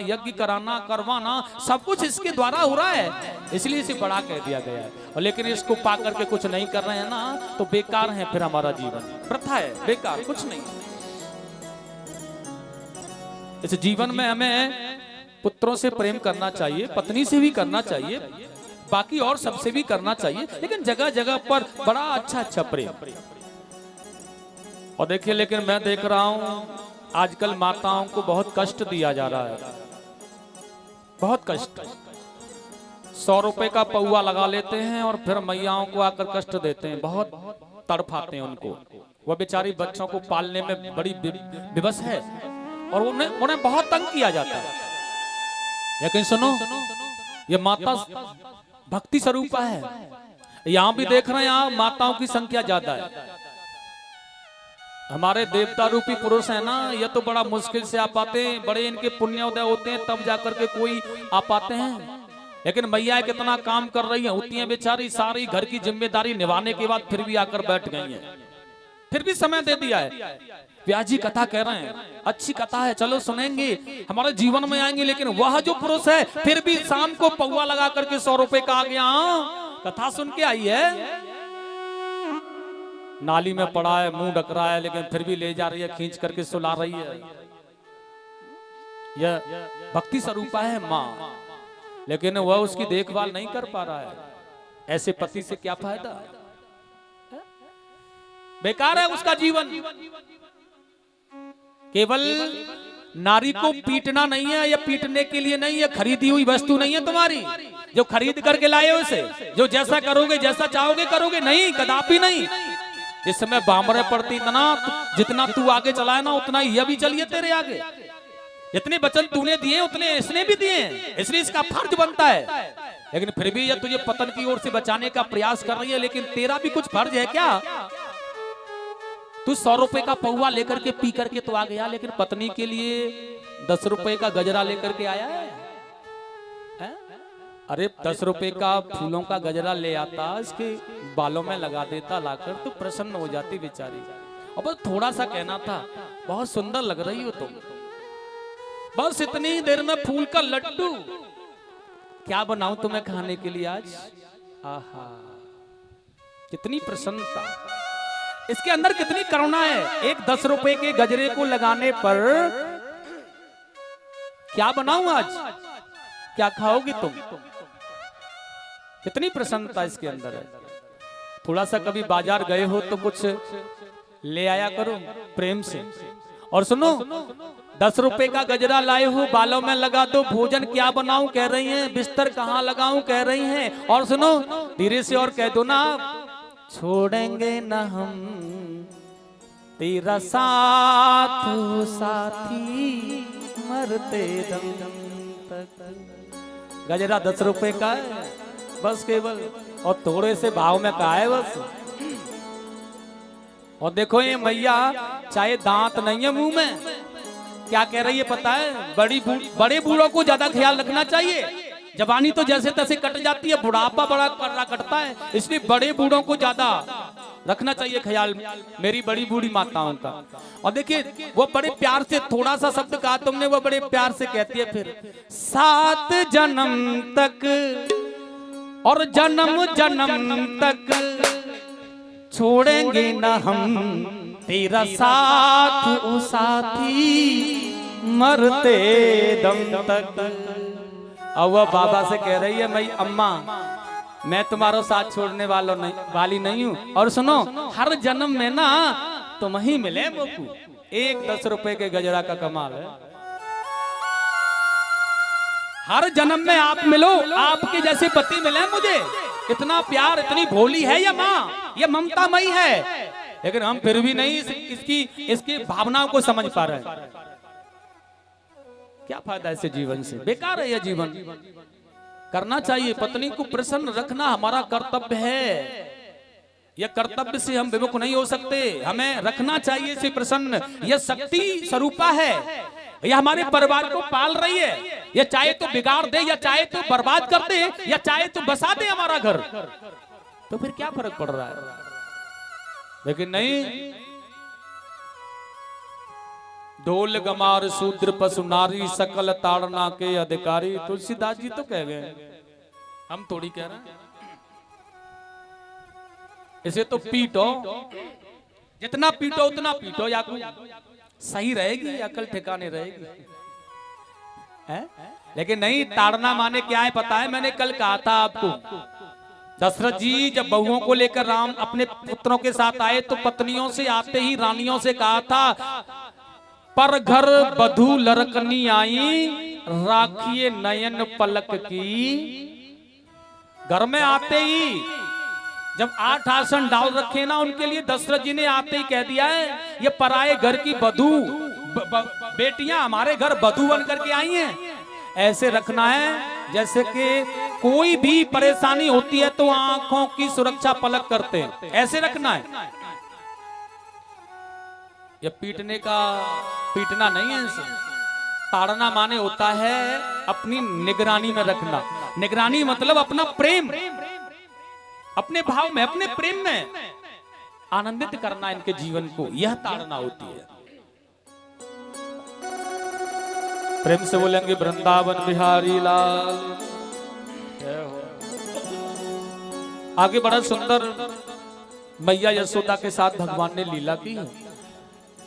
यज्ञ कराना करवाना सब कुछ इसके द्वारा हो रहा है, इसलिए इसे बड़ा कह दिया गया है। और लेकिन इसको पा करके कुछ नहीं कर रहे हैं ना, तो बेकार है फिर हमारा जीवन, प्रथा है, बेकार कुछ नहीं। इस जीवन में हमें पुत्रों से प्रेम करना चाहिए, पत्नी से भी करना चाहिए, बाकी और सबसे भी करना चाहिए, लेकिन जगह जगह पर बड़ा अच्छा अच्छा प्रेम। और देखिए, लेकिन मैं देख रहा हूं आजकल माताओं को बहुत कष्ट दिया जा रहा है, बहुत कष्ट। 100 रुपए का पौवा लगा लेते हैं और फिर मैयाओं को आकर कष्ट देते हैं, बहुत तड़पाते हैं उनको। वह बेचारी बच्चों को पालने में बड़ी विवश है और उन्हें बहुत तंग किया जाता है। लेकिन सुनो, ये माता भक्ति स्वरूप है। यहां भी देख रहे हैं, यहाँ माताओं की संख्या ज्यादा है। हमारे देवता रूपी पुरुष है ना, ये तो बड़ा मुश्किल से आ पाते हैं, बड़े इनके पुण्योदय होते हैं तब जाकर के कोई आ पाते हैं। लेकिन मैया कितना काम कर रही है, होती है बेचारी, सारी घर की जिम्मेदारी निभाने के बाद फिर भी आकर बैठ गई है, फिर भी समय दे दिया है। व्यास जी कथा कह रहे हैं, अच्छी कथा है, चलो सुनेंगे, हमारे जीवन में आएंगे। लेकिन वह जो पुरुष है फिर भी शाम को पौवा लगा करके 100 रुपए का आ गया, कथा सुन के आई है, नाली में पड़ा है, मुंह ढक रहा है, लेकिन फिर भी ले जा रही है, खींच करके सुला रही है। यह भक्ति स्वरूपा है माँ, लेकिन वह उसकी देखभाल नहीं कर पा रहा है। ऐसे पति से क्या फायदा, बेकार है उसका जीवन। केवल नारी को पीटना नहीं है, या पीटने के लिए नहीं है, खरीदी हुई वस्तु नहीं है तुम्हारी जो खरीद करके लाए हो उसे, जो जैसा करोगे जैसा चाहोगे करोगे, नहीं, कदापि नहीं। इस समय बामरे पड़ती इतना, जितना तू आगे चलाए ना उतना यह भी चलिए तेरे आगे। जितने वचन तूने दिए उतने इसने भी दिए, इसलिए इसका फर्ज बनता है। लेकिन फिर भी यह तुझे पतन की ओर से बचाने का प्रयास कर रही है, लेकिन तेरा भी कुछ फर्ज है क्या? तू 100 रुपए का पौवा लेकर के पी करके तो आ गया, लेकिन पत्नी के लिए 10 रुपए का गजरा लेकर के आया है? अरे 10 रुपए का फूलों का गजरा ले आता, इसके बालों में लगा देता लाकर, तो प्रसन्न हो जाती बेचारी। और बस थोड़ा सा कहना था, बहुत सुंदर लग रही हो तुम, बस इतनी देर में फूल का लड्डू क्या बनाऊं तुम्हें खाने के लिए आज? आहा, कितनी प्रसन्नता, इसके अंदर कितनी करुणा है। एक 10 रुपए के गजरे को लगाने पर क्या बनाऊं आज, क्या खाओगी तुम? कितनी प्रसन्नता इसके अंदर है। थोड़ा सा कभी बाजार गए हो तो कुछ ले आया करो प्रेम से। और सुनो, 10 रुपए का गजरा लाए हो, बालों में लगा दो, भोजन क्या बनाऊं कह रही हैं, बिस्तर कहाँ लगाऊं कह रही हैं। और सुनो, धीरे से और कह दो ना, छोड़ेंगे न हम तेरा साथ हो साथी, मरते दम तक। गजरा 10 रुपए का है बस केवल, और थोड़े से भाव में का है बस। और देखो ये मैया, चाहे दांत नहीं है मुंह में, क्या कह रही है पता है? बड़े बूढ़ों को ज्यादा ख्याल रखना चाहिए। जवानी तो जैसे तैसे कट जाती है, बुढ़ापा बड़ा कर्रा कटता है, इसलिए बड़े बूढ़ों को ज्यादा रखना चाहिए ख्याल, मेरी बड़ी बूढ़ी माताओं का। और देखिए, वो बड़े प्यार से, थोड़ा सा शब्द कहा तुमने, वो बड़े प्यार से कहती है फिर, 7 जन्म तक और जन्म जन्म तक छोड़ेंगे न हम तेरा साथ ओ साथी, मरते दम तक। और वह बाबा से कह रही है, मैं अम्मा, मैं तुम्हारा साथ छोड़ने वाली नहीं हूँ। और सुनो, हर जन्म में ना तुम ही मिले मोकू। एक 10 रुपए के गजरा का कमाल है, हर जन्म में आप मिलो, आपके जैसे पति मिले मुझे। इतना प्यार, इतनी भोली है ये माँ, ये ममतामयी है, लेकिन हम फिर भी नहीं इसकी भावनाओं को समझ पा रहे हैं। क्या फायदा ऐसे जीवन से, बेकार है यह जीवन। करना चाहिए, पत्नी को प्रसन्न रखना हमारा कर्तव्य है। यह कर्तव्य से हम विमुख नहीं हो सकते, हमें रखना चाहिए इसे प्रसन्न। यह शक्ति स्वरूपा है, यह हमारे परिवार को पाल रही है। यह चाहे तो बिगाड़ दे, या चाहे तो बर्बाद कर दे, या चाहे तो बसा दे हमारा घर, तो फिर क्या फर्क पड़ रहा है? लेकिन नहीं, ढोल गमार शूद्र पशु नारी सकल ताड़ना के अधिकारी। तुलसीदास जी तो कह गए, हम थोड़ी कह रहे हैं। इसे तो पीटो, जितना पीटो उतना पीटो, या सही रहेगी, अकल ठिकाने रहेगी है? लेकिन नहीं, ताड़ना माने क्या है पता है? मैंने कल कहा था आपको, दशरथ जी जब बहुओं को लेकर राम अपने पुत्रों के साथ आए तो पत्नियों से आते ही रानियों से कहा था, पर घर बधू लरकनी आई राखिए नयन पलक की। घर में आते ही जब 8 आसन डाल रखे ना उनके लिए, दशरथ जी ने आते ही कह दिया है ये पराये घर की बधू बेटियां हमारे घर बधू बन करके आई हैं। ऐसे रखना है जैसे कि कोई भी परेशानी होती है तो आंखों की सुरक्षा पलक करते हैं, ऐसे रखना है। ये पीटने का पीटना नहीं है इसे। ताड़ना माने होता है अपनी निगरानी में रखना। निगरानी मतलब अपना प्रेम, अपने भाव में, अपने प्रेम में आनंदित करना इनके जीवन को, यह ताड़ना होती है। प्रेम से बोलेंगे वृंदावन बिहारी लाल। आगे बड़ा सुंदर मैया यशोदा के साथ भगवान ने लीला की है।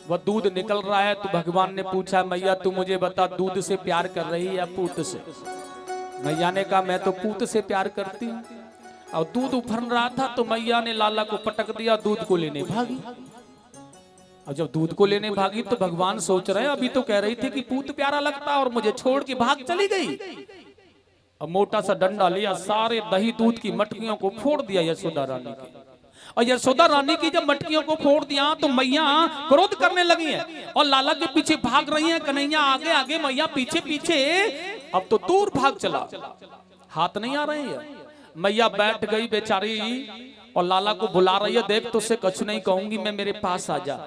वह दूध निकल रहा है तो भगवान ने पूछा, मैया तू मुझे बता दूध से प्यार कर रही है या पूत से? मैया ने कहा मैं तो पूत से प्यार करती हूँ। और दूध उफर रहा था तो मैया ने लाला को पटक दिया, दूध को लेने भागी। और जब दूध को लेने भागी तो भगवान सोच रहे, अभी तो कह रही थी कि पूत प्यारा लगता और मुझे छोड़ के भाग चली गई। अब मोटा सा डंडा लिया, सारे दही दूध की मटकियों को फोड़ दिया यशोदा रानी की। और यशोदा रानी की जब मटकियों को फोड़ दिया तो मैया क्रोध करने लगी है और लाला के पीछे भाग रही है। कन्हैया आगे आगे, मैया पीछे पीछे। अब तो दूर भाग चला, हाथ नहीं आ रहे हैं। मैया बैठ गई बेचारी और लाला को बुला रही है, देख तुझसे कुछ नहीं कहूंगी, मैं मेरे पास आ जा।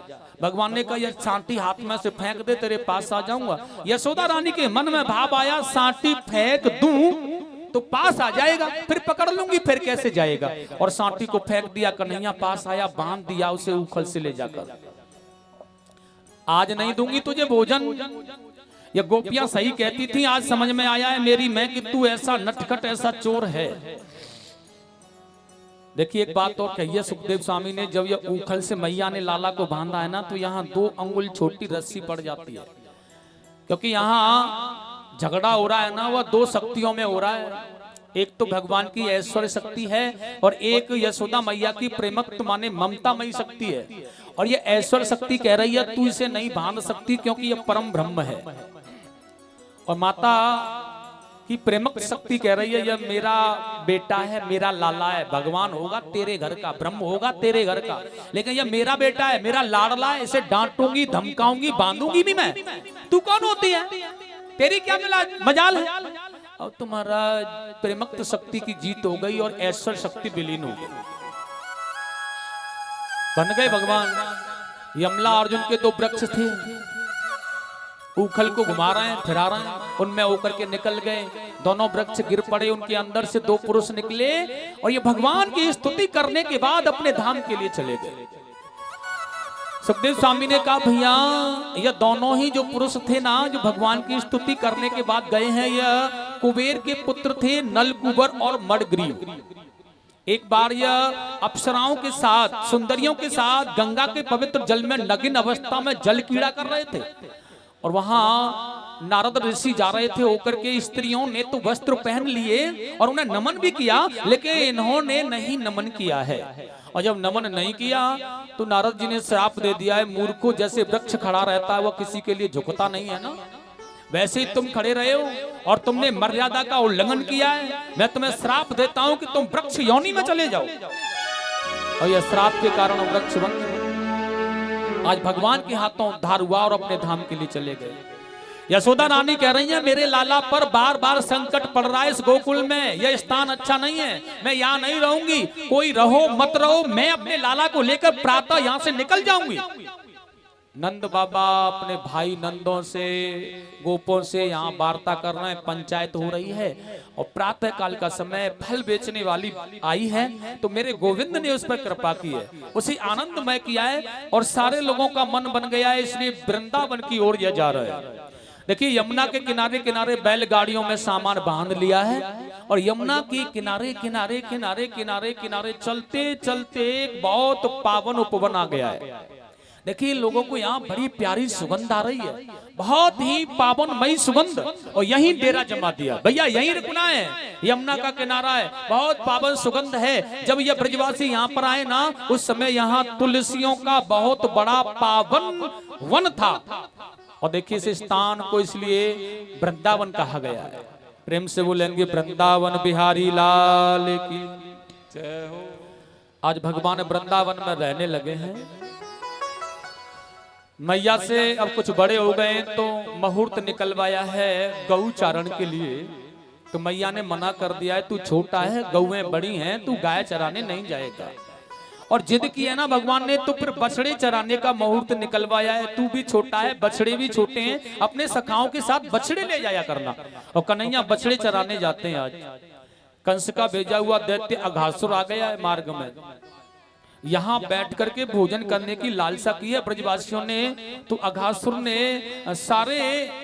भगवान ने कहा ये सांटी हाथ में से फेंक दे, तेरे पास आ जाऊंगा। यशोदा रानी के मन में भाव आया, सांटी फेंक दूं तो पास आ जाएगा, फिर पकड़ लूंगी फिर कैसे जाएगा। और सांटी को फेंक दिया, कन्हैया पास आया, बांध दिया उसे उखल से ले जाकर। आज नहीं दूंगी तुझे भोजन। ये गोपियां सही कहती थी, आज समझ में आया है मेरी मैं कि तू ऐसा नटखट ऐसा चोर है। देखिए एक बात और कही है सुखदेव स्वामी ने, जब ये उखल से मैया ने लाला को बांधा है ना तो यहाँ 2 अंगुल छोटी रस्सी पड़ जाती है, क्योंकि यहाँ झगड़ा हो रहा है ना वह 2 शक्तियों में हो रहा है। एक तो भगवान की ऐश्वर्य शक्ति है और एक यशोदा मैया की प्रेमत्व माने ममतामयी शक्ति है। और ये ऐश्वर्य शक्ति कह रही है तू इसे नहीं बांध सकती क्योंकि ये परम ब्रह्म है। और माता की प्रेमक शक्ति कह रही है यह मेरा बेटा है, मेरा लाला है, भगवान होगा तेरे घर का, ब्रह्म होगा तेरे घर का, लेकिन यह मेरा बेटा है, मेरा लाडला है, इसे डांटूंगी धमकाऊंगी बांधूंगी भी मैं। तू कौन होती है, तेरी क्या मजाल है? और तुम्हारा प्रेमक शक्ति की जीत हो गई और ऐश्वर्य शक्ति विलीन हो गई। बन गए भगवान। यमला अर्जुन के 2 वृक्ष थे, उखल को घुमा रहे हैं फिरा रहे हैं, उनमें होकर के निकल गए, दोनों वृक्ष गिर पड़े, उनके अंदर से 2 पुरुष निकले और ये भगवान की स्तुति करने के बाद अपने धाम के लिए चले गए। सुखदेव स्वामी ने कहा भैया ये दोनों ही जो पुरुष थे ना जो भगवान की स्तुति करने के बाद गए हैं, यह कुबेर के पुत्र थे, नलकुबर और मडग्रीव। एक बार यह अप्सराओं के साथ, सुंदरियों के साथ गंगा के पवित्र जल में नग्न अवस्था में जल कीड़ा कर रहे थे और वहां नारद ऋषि जा रहे थे होकर के, स्त्रियों ने तो वस्त्र पहन लिए और उन्हें नमन भी किया, लेकिन इन्होंने नहीं नमन किया है। और जब नमन नहीं किया तो नारद जी ने श्राप दे दिया है, मूर्खों, जैसे वृक्ष खड़ा रहता है वो किसी के लिए झुकता नहीं है ना, वैसे ही तुम खड़े रहे हो और तुमने मर्यादा का उल्लंघन किया है। मैं तुम्हें श्राप देता हूं कि तुम वृक्ष योनि में चले जाओ। और यह श्राप के कारण वृक्ष बन गए। आज भगवान के हाथों उद्धार हुआ और अपने धाम के लिए चले गए। यशोदा रानी कह रही है मेरे लाला पर बार बार संकट पड़ रहा है, इस गोकुल में यह स्थान अच्छा नहीं है, मैं यहाँ नहीं रहूंगी, कोई रहो मत रहो, मैं अपने लाला को लेकर प्रातः यहाँ से निकल जाऊंगी। नंद बाबा अपने भाई नंदों से, गोपों से यहाँ वार्ता कर रहे हैं, पंचायत हो रही है और प्रातः काल का समय, फल बेचने वाली आई है। तो मेरे गोविंद ने उस पर कृपा की है, उसी आनंदमय किया है और सारे लोगों का मन बन गया है, इसलिए वृंदावन की ओर यह जा रहे हैं। देखिए यमुना के किनारे किनारे बैलगाड़ियों में सामान बांध लिया है और यमुना के किनारे किनारे किनारे किनारे किनारे चलते चलते एक बहुत पावन उपवन आ गया है। देखिए लोगों को यहाँ बड़ी प्यारी सुगंध आ रही है, बहुत ही पावनमयी सुगंध, और यहीं डेरा जमा दिया। भैया यहीं रुकना है, यमुना का किनारा है, बहुत पावन सुगंध है। जब ये ब्रजवासी यहाँ पर आए ना, उस समय यहाँ तुलसियों का बहुत बड़ा पावन वन था। और देखिए इस स्थान को इसलिए वृंदावन कहा गया है। प्रेम से बोलेंगे वृंदावन बिहारी लाल की जय हो। आज भगवान वृंदावन में रहने लगे हैं। मैया से अब कुछ बड़े हो गए तो मुहूर्त निकलवाया है गौ चारण के लिए। तो मैया ने मना कर दिया है, तू छोटा है, गौएं बड़ी हैं, तू गाय चराने नहीं जाएगा। और जिद की है ना भगवान ने, तो फिर बछड़े चराने का मुहूर्त निकलवाया है। तू भी छोटा है, बछड़े भी छोटे हैं, अपने सखाओं के साथ बछड़े ले जाया करना। और कन्हैया बछड़े चराने जाते हैं। आज कंस का भेजा हुआ दैत्य अघासुर आ गया है मार्ग में। यहाँ बैठ करके भोजन करने की लालसा की है ब्रजवासियों ने। तो अघासुर ने सारे,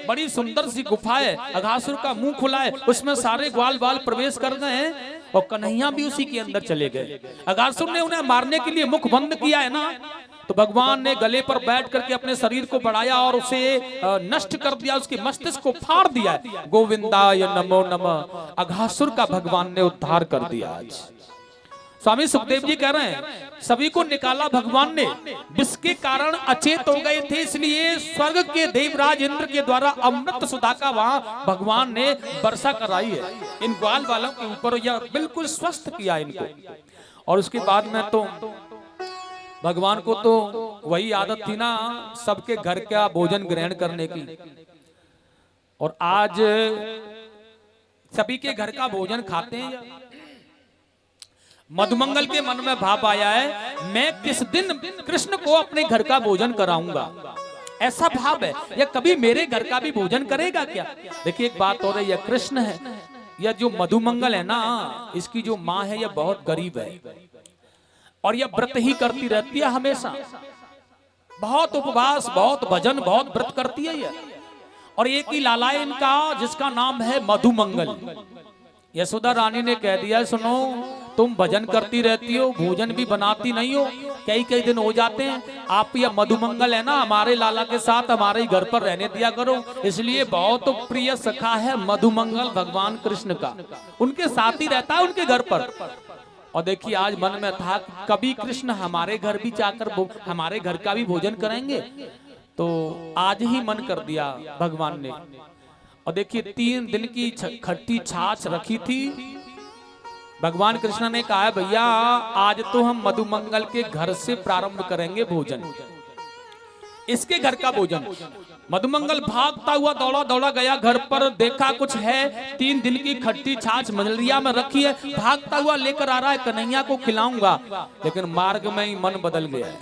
बड़ी सुंदर सी गुफा है, अघासुर का मुंह खुला है, उसमें सारे ग्वाल बाल प्रवेश कर गए हैं और कन्हैया भी उसी के अंदर चले गए। अघासुर ने उन्हें मारने के लिए मुख बंद किया है ना, तो भगवान ने गले पर बैठ करके अपने शरीर को बढ़ाया और उसे नष्ट कर दिया, उसके मस्तिष्क को फाड़ दिया। गोविंदाय नमो नमः, अघासुर का भगवान ने उद्धार कर दिया। आज स्वामी सुखदेव जी कह रहे हैं सभी को निकाला भगवान ने, विष के कारण अचेत हो गए थे, इसलिए स्वर्ग के देवराज इंद्र के द्वारा अमृत सुधा का वहां भगवान ने वर्षा कराई है इन ग्वाल वालों के ऊपर, या बिल्कुल स्वस्थ किया इनको। और उसके बाद में तो भगवान को तो वही आदत थी ना सबके घर का भोजन ग्रहण करने की। और आज सभी के घर का भोजन खाते हैं। मधुमंगल के मन में भाव आया है, मैं किस दिन कृष्ण को अपने घर का भोजन कराऊंगा, ऐसा भाव है। या कभी मेरे घर का भी भोजन करेगा क्या। देखिए एक बात और है, यह कृष्ण है, यह जो मधुमंगल है ना, इसकी जो माँ है यह बहुत गरीब है और यह व्रत ही करती रहती है हमेशा, बहुत उपवास, बहुत भजन, बहुत व्रत करती है यह। और एक ही लाला है इनका जिसका नाम है मधुमंगल। यशोदा रानी ने कह दिया, सुनो तुम भजन करती रहती हो, भोजन भी बनाती नहीं हो, कई कई दिन हो जाते हैं, आप यह मधुमंगल है ना हमारे लाला के साथ हमारे घर पर रहने दिया करो। इसलिए बहुत प्रिय सखा है मधुमंगल भगवान कृष्ण का, उनके साथ ही रहता है उनके घर पर। और देखिए आज मन में था कभी कृष्ण हमारे घर भी जाकर हमारे घर का भी भोजन करेंगे, तो आज ही मन कर दिया भगवान ने। और देखिए 3 दिन की खट्टी छाछ रखी थी। भगवान कृष्ण ने कहा है भैया आज तो हम मधुमंगल के घर से प्रारंभ करेंगे भोजन, इसके घर का भोजन। मधुमंगल भागता हुआ दौड़ा दौड़ा गया घर पर, देखा कुछ है, 3 दिन की खट्टी छाछ मंजरिया में रखी है, भागता हुआ लेकर आ रहा है, कन्हैया को खिलाऊंगा। लेकिन मार्ग में ही मन बदल गया।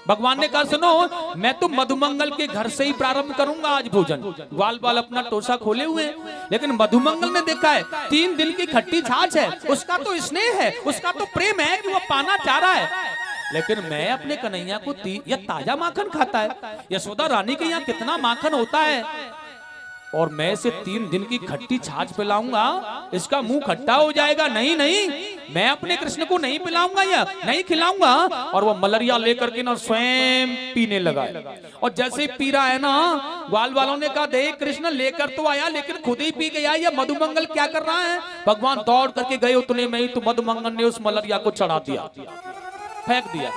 भगवान ने कहा सुनो मैं तो मधुमंगल के घर से ही प्रारंभ करूंगा आज भोजन। ग्वाल बाल अपना टोसा खोले हुए, लेकिन मधुमंगल ने देखा है 3 दिन की खट्टी छाछ है, उसका तो स्नेह है, उसका तो प्रेम है कि वो पाना चाह रहा है। लेकिन मैं अपने कन्हैया को यह ताजा माखन खाता है, यशोदा रानी के यहाँ कितना माखन होता है, और मैं इसे 3 दिन की खट्टी छाछ पिलाऊंगा, इसका मुंह खट्टा हो जाएगा। नहीं नहीं, मैं अपने कृष्ण को नहीं पिलाऊंगा या नहीं खिलाऊंगा। और वो मलरिया लेकर के ना स्वयं पीने लगा। और जैसे पी रहा है ना, ग्वाल वालों ने कहा देख कृष्ण लेकर तो आया लेकिन खुद ही पी गया, या मधुमंगल क्या कर रहा है। भगवान दौड़ करके गए, उतने में ही तो मधुमंगल ने उस मलरिया को चढ़ा दिया, फेंक दिया।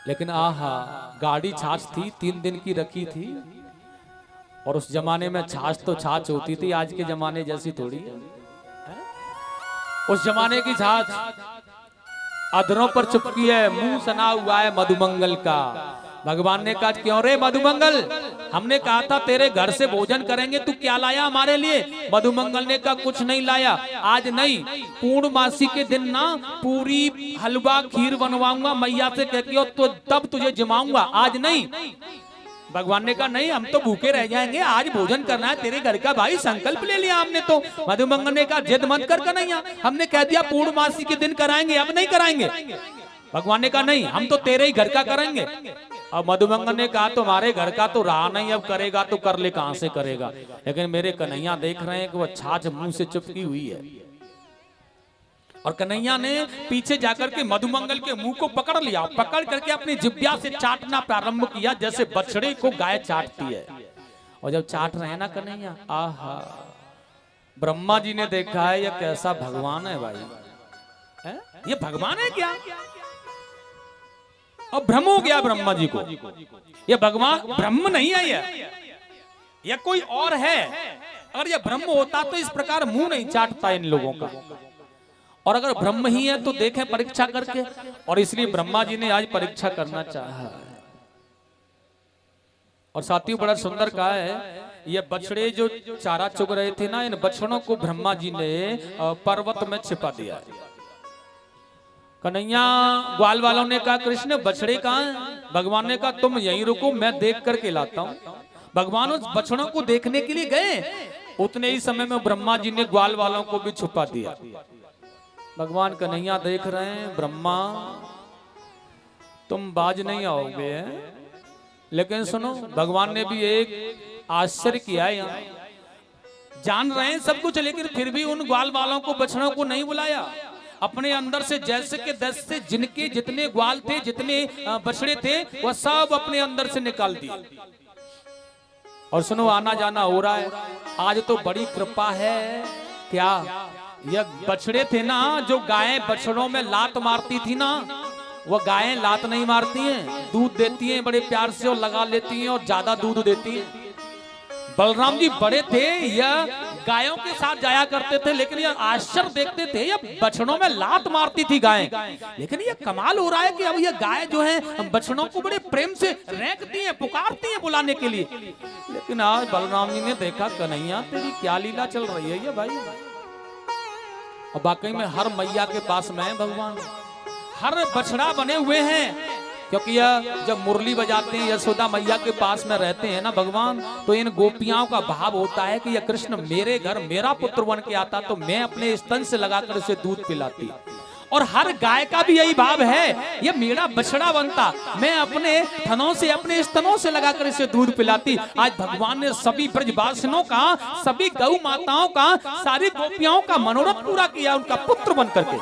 लेकिन आहा गाड़ी छाछ थी, 3 दिन की रखी थी, और उस जमाने में छाछ तो छाछ होती थी, आज के जमाने जैसी थोड़ी है। उस जमाने की छाछ अधरों पर चुपकी है, मुंह सना हुआ है मधुमंगल का। भगवान ने कहा क्यों रे मधुमंगल, हमने कहा था तेरे घर से भोजन करेंगे, तू क्या लाया हमारे लिए? मधुमंगल ने कहा कुछ नहीं लाया, आज नहीं, पूर्णमासी के दिन ना पूरी हलवा खीर बनवाऊंगा मैया से कह के, तो तब तुझे जमाऊंगा, आज नहीं। भगवान ने कहा नहीं, हम तो भूखे रह जाएंगे, आज भोजन करना है तेरे घर का भाई, संकल्प ले लिया हमने तो। मधुमंगल ने कहा जिद मत कर कन्हैया, हमने कह दिया पूर्णमासी के दिन कराएंगे, अब नहीं कराएंगे। भगवान ने कहा नहीं, हम तो तेरे ही घर का करेंगे। अब मधुमंगल ने कहा तुम्हारे घर का तो रहा नहीं, अब करेगा तो कर ले, कहां से करेगा। लेकिन मेरे कन्हैया देख रहे हैं कि वह छाछ मुंह से चिपकी हुई है, और कन्हैया ने पीछे जाकर के मधुमंगल के मुंह को पकड़ लिया, पकड़ करके अपनी जिब्या से चाटना प्रारंभ किया, जैसे बछड़े को गाय चाटती है। और जब चाट रहे हैं ना कन्हैया, आहा, ब्रह्मा जी ने देखा है यह कैसा भगवान है भाई, है? ये भगवान है क्या? अब भ्रम हो गया ब्रह्मा जी को, ये भगवान ब्रह्म नहीं है, यह कोई और है। अगर यह ब्रह्म होता तो इस प्रकार मुंह नहीं चाटता इन लोगों का, और अगर ब्रह्म ही है तो देखें परीक्षा करके। और इसलिए ब्रह्मा जी ने आज परीक्षा करना चाहा। और साथियों बड़ा सुंदर कहा है, ये बछड़े जो चारा चुग रहे थे ना, इन बछड़ों को ब्रह्मा जी ने पर्वत में छिपा दिया। कन्हैया ग्वाल वालों ने कहा कृष्ण बछड़े कहाँ हैं? भगवान ने कहा तुम यहीं रुको, मैं देख करके लाता हूँ। भगवान उस बछड़ों को देखने के लिए गए, उतने ही समय में ब्रह्मा जी ने ग्वाल वालों को भी छुपा दिया। भगवान कन्हैया देख रहे हैं, ब्रह्मा तुम बाज नहीं आओगे, लेकिन सुनो, भगवान ने भी एक आश्चर्य किया है। यहाँ जान रहे हैं सब कुछ, लेकिन फिर भी उन ग्वाल वालों को, बछड़ों को नहीं बुलाया। अपने अंदर से जैसे के तैसे जिनके जितने ग्वाल थे, जितने बछड़े थे, वह सब अपने अंदर से निकाल दिए। और सुनो, आना जाना हो रहा है। आज तो बड़ी कृपा है, क्या ये बछड़े थे ना, जो गायें बछड़ों में लात मारती थी ना, वह गायें लात नहीं मारती हैं, दूध देती हैं बड़े प्यार से और लगा लेती हैं और ज्यादा दूध देती हैं। बलराम जी बड़े थे, यह गायों के साथ जाया करते थे, लेकिन यह आश्चर्य देखते थे, यह बछड़ों में लात मारती थी गायें। लेकिन यह कमाल हो रहा है कि अब यह गाय जो है बछड़ों को बड़े प्रेम से रेंकती हैं, पुकारती हैं बुलाने के लिए। लेकिन आज बलराम जी ने देखा, कन्हैया तेरी क्या लीला चल रही है ये भाई। और वाकई में हर मैया के पास में भगवान हर बछड़ा बने हुए हैं, क्योंकि यह जब मुरली बजाते हैं, यशोदा मैया के पास में रहते हैं ना भगवान, तो इन गोपियाओं का भाव होता है कि यह कृष्ण मेरे घर मेरा पुत्र बन के आता तो मैं अपने स्तन से लगाकर इसे दूध पिलाती। और हर गाय का भी यही भाव है, ये मेरा बछड़ा बनता, मैं अपने थनों से, अपने स्तनों से लगाकर इसे दूध पिलाती। आज भगवान ने सभी ब्रजवासियों का, सभी गौ माताओं का, सारी गोपियाओं का मनोरथ पूरा किया, उनका पुत्र बन करके।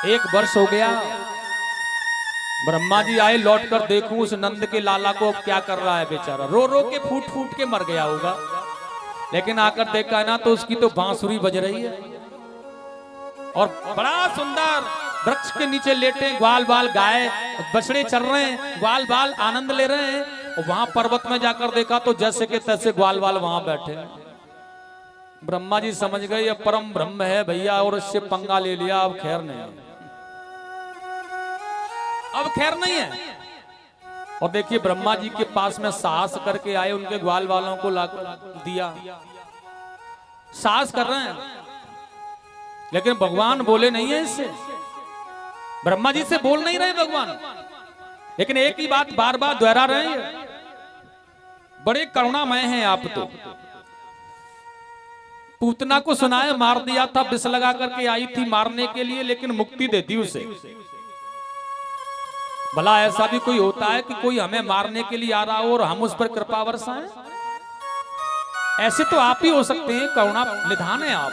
1 वर्ष हो गया, ब्रह्मा जी आए, लौट कर देखूं उस नंद के लाला को क्या कर रहा है, बेचारा रो रो के फूट फूट के मर गया होगा। लेकिन आकर देखा ना तो उसकी तो बांसुरी बज रही है, और बड़ा सुंदर वृक्ष के नीचे लेटे ग्वाल बाल गाय बछड़े चल रहे हैं, ग्वाल बाल आनंद ले रहे हैं। और वहां पर्वत में जाकर देखा तो जैसे के तैसे ग्वाल बाल वहां बैठे। ब्रह्मा जी समझ गए ये परम ब्रह्म है भैया, और इससे पंगा ले लिया, अब खैर नहीं, अब खैर नहीं है। और देखिए ब्रह्मा जी के पास में साहस करके आए, उनके ग्वाल वालों को ला दिया, साहस कर रहे हैं, लेकिन भगवान बोले नहीं है इससे, ब्रह्मा जी से बोल नहीं रहे भगवान, लेकिन एक ही बात बार बार दोहरा रहे हैं, बड़े करुणामय हैं आप तो। पूतना को सुनाया मार दिया था, विष लगा करके आई थी मारने के लिए, लेकिन मुक्ति दे दी उसे। भला ऐसा भी कोई होता है कि कोई हमें मारने के लिए आ रहा हो और हम उस पर कृपा बरसाएं? ऐसे तो आप ही हो सकते हैं, करुणा निधान है आप।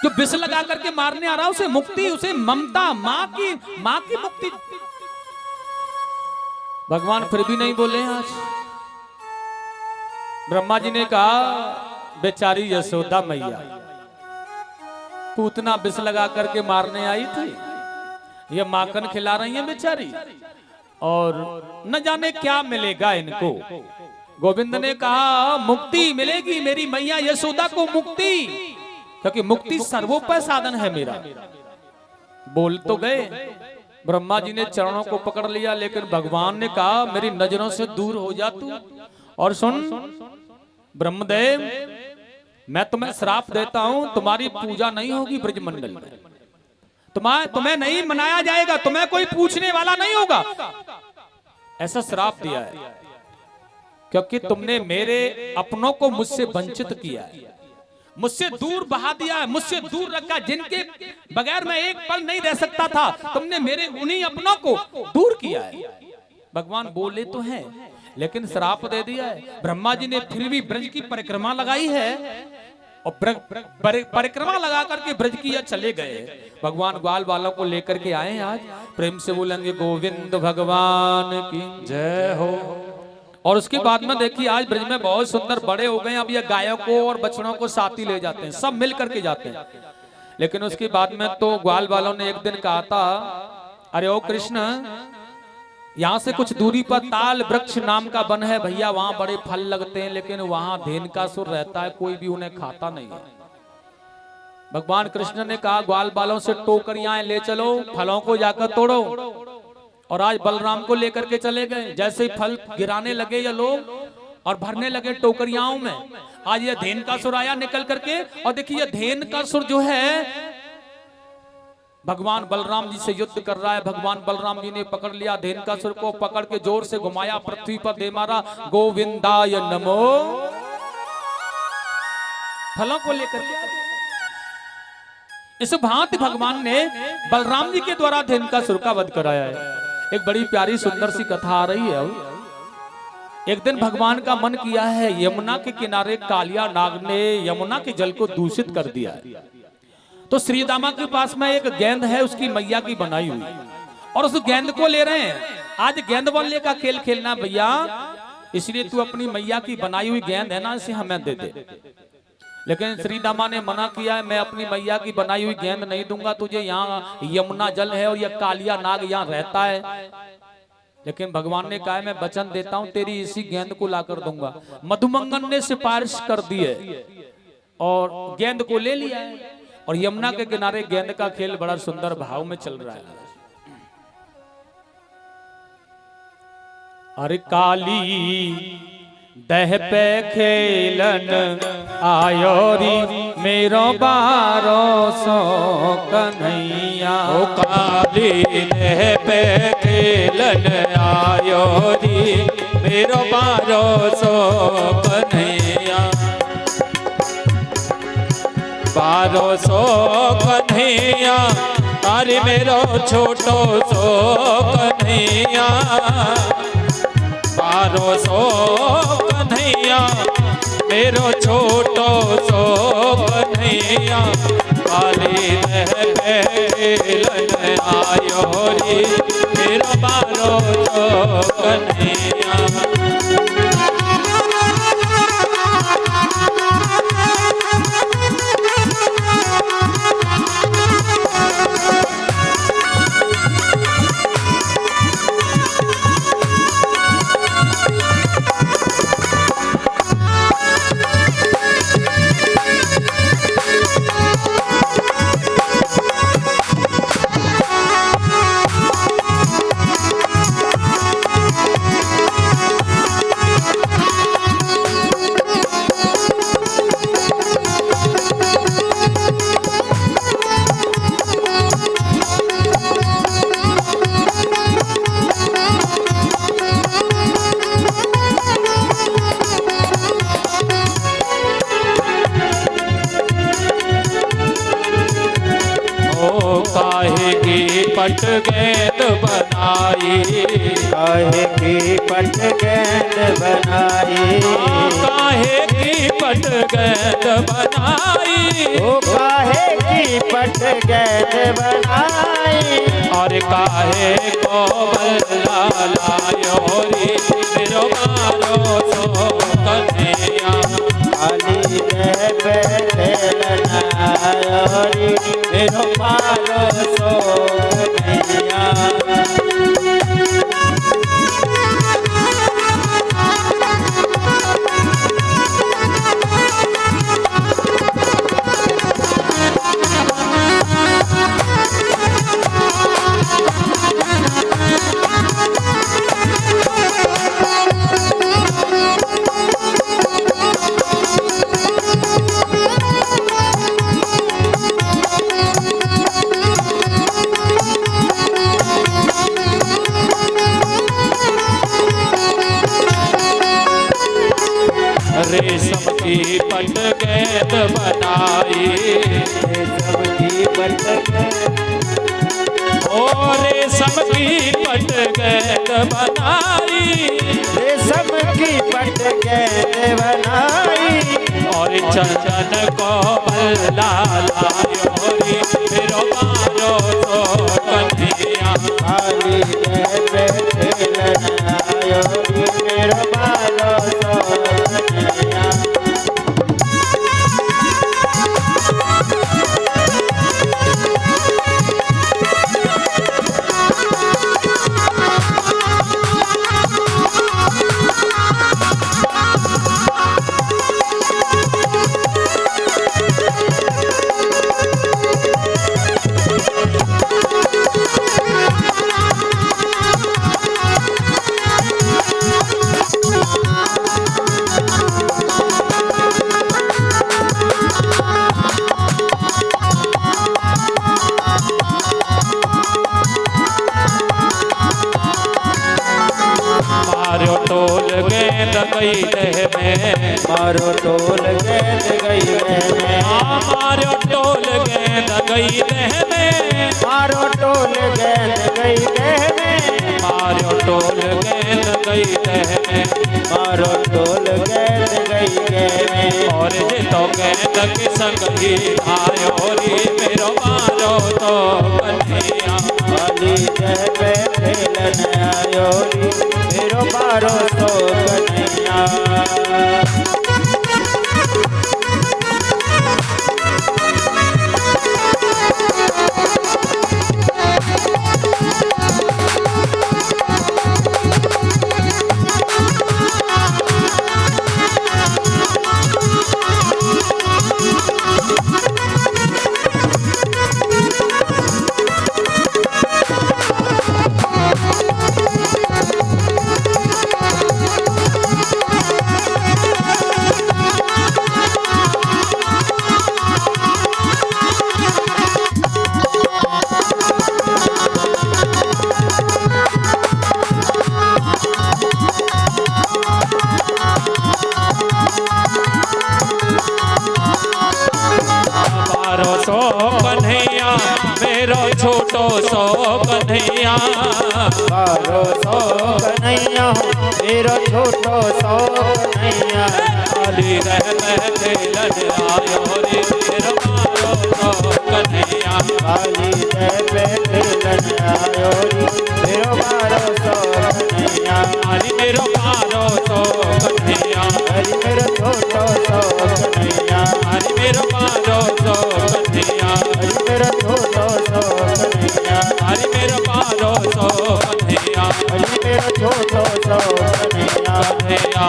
जो विष लगा करके मारने आ रहा है उसे मुक्ति, उसे ममता, माँ की मुक्ति। भगवान फिर भी नहीं बोले। आज ब्रह्मा जी ने कहा बेचारी यशोदा मैया पूतना विष लगा करके मारने आई थी, ये माखन खिला रही है बेचारी, और न जाने क्या मिलेगा इनको। गोविंद ने कहा मुक्ति मिलेगी मेरी मैया यशोदा को, मुक्ति, क्योंकि मुक्ति सर्वोपरि साधन है मेरा। बोल तो गए ब्रह्मा जी ने चरणों को पकड़ लिया, लेकिन भगवान ने कहा मेरी नजरों से दूर हो जा तू। और सुन ब्रह्मदेव, मैं तुम्हें श्राप देता हूं, तुम्हारी पूजा नहीं होगी ब्रजमंडल में, तुम्हें नहीं मनाया जाएगा, तुम्हें कोई पूछने वाला नहीं होगा। ऐसा श्राप दिया है क्योंकि तुमने मेरे अपनों को मुझसे वंचित किया है, मुझसे दूर बहा दिया है, मुझसे दूर रखा, जिनके बगैर मैं एक पल नहीं रह सकता था, तुमने मेरे उन्हीं अपनों को दूर किया है। भगवान बोले तो हैं लेकिन श्राप दे दिया है। ब्रह्मा जी ने फिर भी ब्रज की परिक्रमा लगाई है और परिक्रमा लगा करके ब्रज की चले गए। भगवान ग्वाल वालों को लेकर के आए। आज प्रेम से बोलेंगे गोविंद भगवान की जय हो। और उसके बाद में देखिए आज ब्रज में बहुत सुंदर बड़े हो गए। अब ये गायों को और बछड़ों को साथी ले जाते हैं, सब मिल करके जाते हैं। लेकिन उसके बाद में तो ग्वाल वालों ने एक दिन कहा था, अरे ओ कृष्ण, यहाँ से कुछ दूरी पर ताल वृक्ष नाम का वन है भैया, वहां बड़े फल लगते हैं, लेकिन वहां धेनुकासुर रहता है, कोई भी उन्हें खाता नहीं है। भगवान कृष्ण ने कहा ग्वाल बालों से टोकरियां ले चलो, फलों को जाकर तोड़ो। और आज बलराम को लेकर के चले गए। जैसे ही फल गिराने लगे ये लोग और भरने लगे टोकरियाओं में, आज ये धेनुकासुर आया निकल करके। और देखिए ये धेनुकासुर जो है भगवान बलराम जी से युद्ध कर रहा है। भगवान बलराम जी ने पकड़ लिया धेनुकासुर को, पकड़ के जोर से घुमाया, पृथ्वी पर दे मारा, गोविंदाय नमो। फलों को लेकर के इस भांति भगवान ने बलराम जी के द्वारा धेनुकासुर का वध कराया है। एक बड़ी प्यारी सुंदर सी कथा आ रही है। एक दिन भगवान का मन किया है, यमुना के किनारे कालिया नाग ने यमुना के जल को दूषित कर दिया है। तो श्री दामा के पास में एक गेंद है, उसकी मैया की बनाई हुई, और उस गेंद को ले रहे हैं। आज गेंद बल्ले का खेल खेलना भैया, इसलिए तू अपनी मैया की बनाई हुई गेंद है ना, इसे हमें दे दे। लेकिन श्री दामा ने मना किया है, मैं अपनी मैया की बनाई हुई गेंद नहीं दूंगा तुझे, यहाँ यमुना जल है और यह कालिया नाग यहाँ रहता है। लेकिन भगवान ने कहा मैं वचन देता हूँ तेरी इसी गेंद को लाकर दूंगा। मधुमंगन ने सिफारिश कर दी है और गेंद को ले लिया है। और यमुना के किनारे गेंद का खेल बड़ा सुंदर भाव में चल रहा है। अरे काली दह पे खेलन आयो री मेरो 1200 कन्हैया। ओ काली दह पे खेलन आयो री मेरो 1200 कन्हैया। 1200 कन्हैया तारी मेरो छोटो सो कन्हैया। 1200 कन्हैया मेरो छोटो सो कन्हैया। काली खेलन आयो री मेरो 1200 कन्हैया। काहे की पट गेंद बनाई। काहे की पट गेंद बनाई। काहे की पट गेंद बनाई। ओ काहे की पट गेंद बनाई। और काहे को बल्ला लायो रे मेरो 1200 कन्हैया। काली दह पे खेलन आयो री मेरो 1200 कन्हैया। पट गेंद बनाई, रेशम की पट और रेशम की पट गेंद बनाई, रेशम की पट गेंद बनाई, और चंदन को लालायो रे मेरो मारो तो कन्हैया, खाली पे खेलन आयो रे मेरो बालो सो कन्हैया। मारो टोल गेंद गई देह में, मारो टोल गेंद गई में, मारो टोल गेंद गई देह में, मारो टोल गेंद गई देह में, मारो टोल गेंद गई देह में, मारो टोल गेंद गई देह में, और जे तो गेंद के संग ही आयो रे मेरो मारो तो कन्हैया, खाली जय पे खेलन आयो रे मेरो मारो तो कन्हैया। सो कन्हैया मेरो छोटो सो कन्हैया, मारो सो कन्हैया मेरो छोटो सो कन्हैया, खाली रह खेलन आयो रे मेरो मारो तो कन्हैया, खाली जय पे खेलन आयो रे मेरो मारो सो कन्हैया, हरि मेरो मारो तो कन्हैया, हरि मेरो छोटो सो कन्हैया, हरि मेरो मारो तो कन्हैया, हरि मेरो छोटो सो कन्हैया, हरि मेरो मारो तो कन्हैया, हरि मेरो छोटो सो कन्हैया। कन्हैया।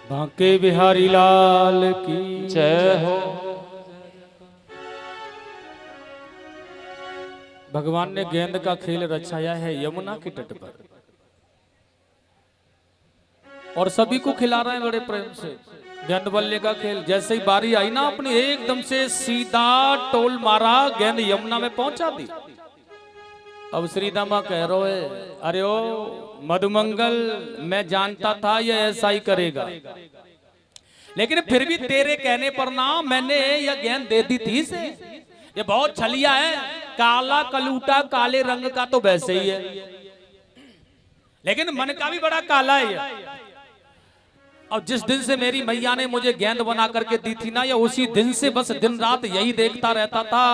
बांके बिहारी लाल की जय हो। भगवान ने गेंद का खेल रचाया है यमुना के तट पर और सभी को खिला रहे हैं बड़े प्रेम से। गेंद बल्ले का खेल, जैसे ही बारी आई ना अपनी एकदम से सीधा टोल मारा, गेंद यमुना में पहुंचा दी। अब श्रीदामा कह रहे है, अरे ओ मधुमंगल, मैं जानता था ये ऐसा ही करेगा, लेकिन फिर भी तेरे कहने पर ना मैंने यह गेंद दे दी थी इसे। ये बहुत छलिया है, काला कलूटा काले रंग का तो वैसे ही है, लेकिन मन का भी बड़ा काला है ये। और जिस दिन से मेरी मैया ने मुझे गेंद बना करके दी थी ना, या उसी दिन से बस दिन रात यही देखता रहता था,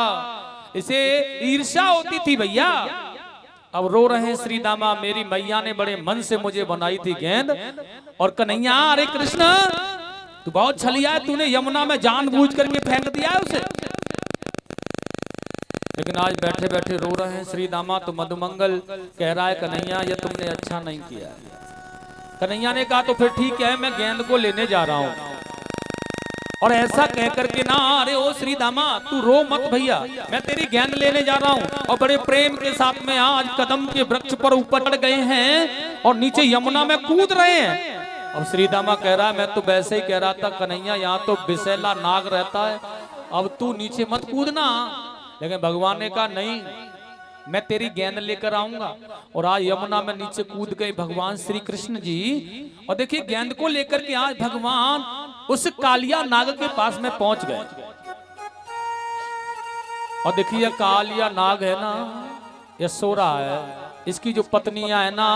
इसे ईर्ष्या होती थी भैया। अब रो रहे हैं श्रीदामा, मेरी मैया ने बड़े मन से मुझे बनाई थी गेंद, और कन्हैया अरे कृष्ण तू बहुत छलिया है, तूने यमुना में जानबूझ करके फेंक दिया है उसे। लेकिन आज बैठे बैठे रो रहे हैं श्रीदामा, तो मधुमंगल कह रहा है कन्हैया ये तुमने अच्छा नहीं किया। कन्हैया ने कहा तो फिर ठीक है, मैं गेंद को लेने जा रहा हूं। और ऐसा कह करके ना, अरे ओ श्रीदामा तू रो मत भैया, मैं तेरी गेंद लेने जा रहा हूं। और बड़े प्रेम के साथ में आज कदम के वृक्ष पर ऊपर चढ़ गए हैं और नीचे यमुना में कूद रहे हैं। अब श्रीदामा कह रहा है मैं तो वैसे ही कह रहा था कन्हैया, यहाँ तो बिसेला नाग रहता है, अब तू नीचे मत कूदना। लेकिन भगवान ने कहा नहीं, मैं तेरी गेंद लेकर आऊंगा। और आज यमुना में नीचे कूद गए भगवान श्री कृष्ण जी, और देखिए गेंद को लेकर के आज भगवान उस कालिया नाग के पास में पहुंच गए। और देखिए कालिया नाग है ना, ये सो रहा है, इसकी जो पत्नियां है ना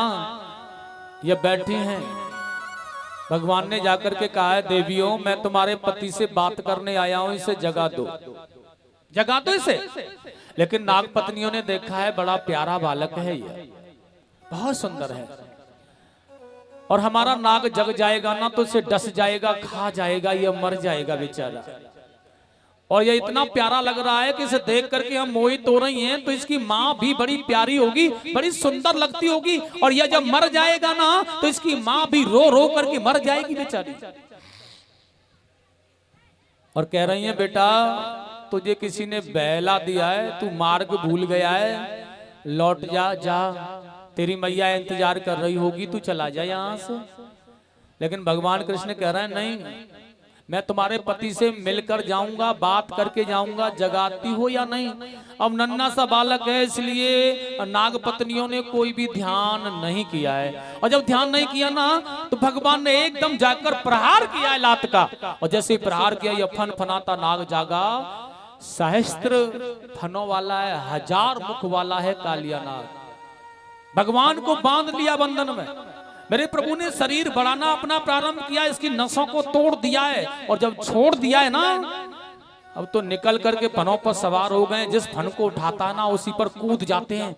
ये बैठी हैं। भगवान ने जाकर के कहा है, देवियों मैं तुम्हारे पति से बात करने आया हूं, इसे जगा दो, जगा दो इसे। लेकिन नाग पत्नियों ने देखा है बड़ा प्यारा बालक है, ये बहुत सुंदर है, और हमारा नाग जग जाएगा ना तो इसे डस जाएगा, खा जाएगा, ये मर जाएगा बेचारा। और ये इतना प्यारा लग रहा है कि इसे देख करके हम मोहित हो रही हैं, तो इसकी माँ भी बड़ी प्यारी होगी, बड़ी सुंदर लगती होगी, और यह जब मर जाएगा ना तो इसकी माँ भी रो रो करके मर जाएगी बेचारी। और कह रही है बेटा तुझे किसी ने बहला दिया है, तू मार्ग भूल गया है, लौट जा, जा तेरी मैया इंतजार कर रही होगी, तू चला जा यहाँ से। लेकिन भगवान कृष्ण कह रहे हैं नहीं, मैं तुम्हारे पति से मिलकर जाऊंगा, बात करके जाऊंगा, जगाती हो या नहीं। अब नन्हा सा बालक है, इसलिए नाग पत्नियों ने कोई भी ध्यान नहीं किया है। और जब ध्यान नहीं किया ना तो भगवान ने एकदम जाकर प्रहार किया है लात का, और जैसे प्रहार किया ये फन फनाता नाग जागा। सहस्त्र फनों वाला है, 1000 मुख वाला है कालिया नाग। भगवान को बांध लिया बंधन में। मेरे प्रभु ने शरीर बढ़ाना अपना प्रारंभ किया, इसकी नसों को तोड़ दिया है, और जब छोड़ दिया है ना अब तो निकल करके फनों पर सवार हो गए। जिस फन को उठाता है ना उसी पर कूद जाते हैं।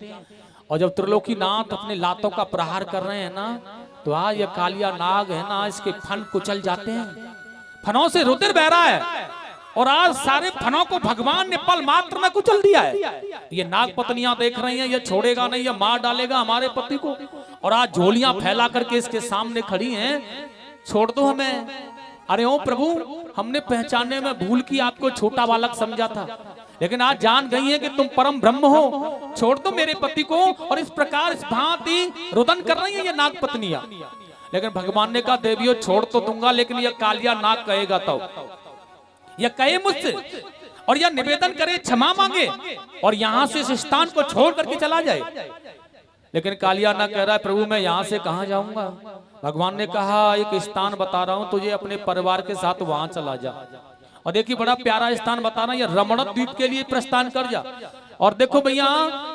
और जब त्रिलोकीनाथ अपने लातों का प्रहार कर रहे हैं ना तो आज ये कालिया नाग है ना, इसके फन कुचल जाते हैं, फनों से रुधिर बह रहा है, और आज सारे फनों को भगवान ने पल मात्र में कुचल दिया है। ये नाग पत्नियां देख रही हैं, ये छोड़ेगा नहीं, ये मार डालेगा हमारे पति को, और आज झोलियां फैला करके इसके सामने खड़ी हैं, छोड़ दो हमें। अरे ओ प्रभु, हमने पहचानने में भूल की, आपको छोटा बालक समझा था, लेकिन आज जान गई है कि तुम परम ब्रह्म हो, छोड़ दो मेरे पति को। और इस प्रकार इस भांति रुदन कर रही है ये नाग पत्नियां। लेकिन भगवान ने कहा देवियों छोड़ तो दूंगा, लेकिन यह कालिया नाग कहेगा तो, यह कहे मुझसे और यह निवेदन करे, क्षमा मांगे, और यहां से इस स्थान को छोड़ करके चला जाए। लेकिन कालिया नाग कह रहा है प्रभु मैं यहां से कहां जाऊंगा। भगवान ने कहा एक स्थान बता रहा हूं तुझे, अपने परिवार के साथ वहां चला जा। और देखिए बड़ा प्यारा स्थान बता रहा है, यह रमण द्वीप के लिए प्रस्थान कर जा। और देखो भैया,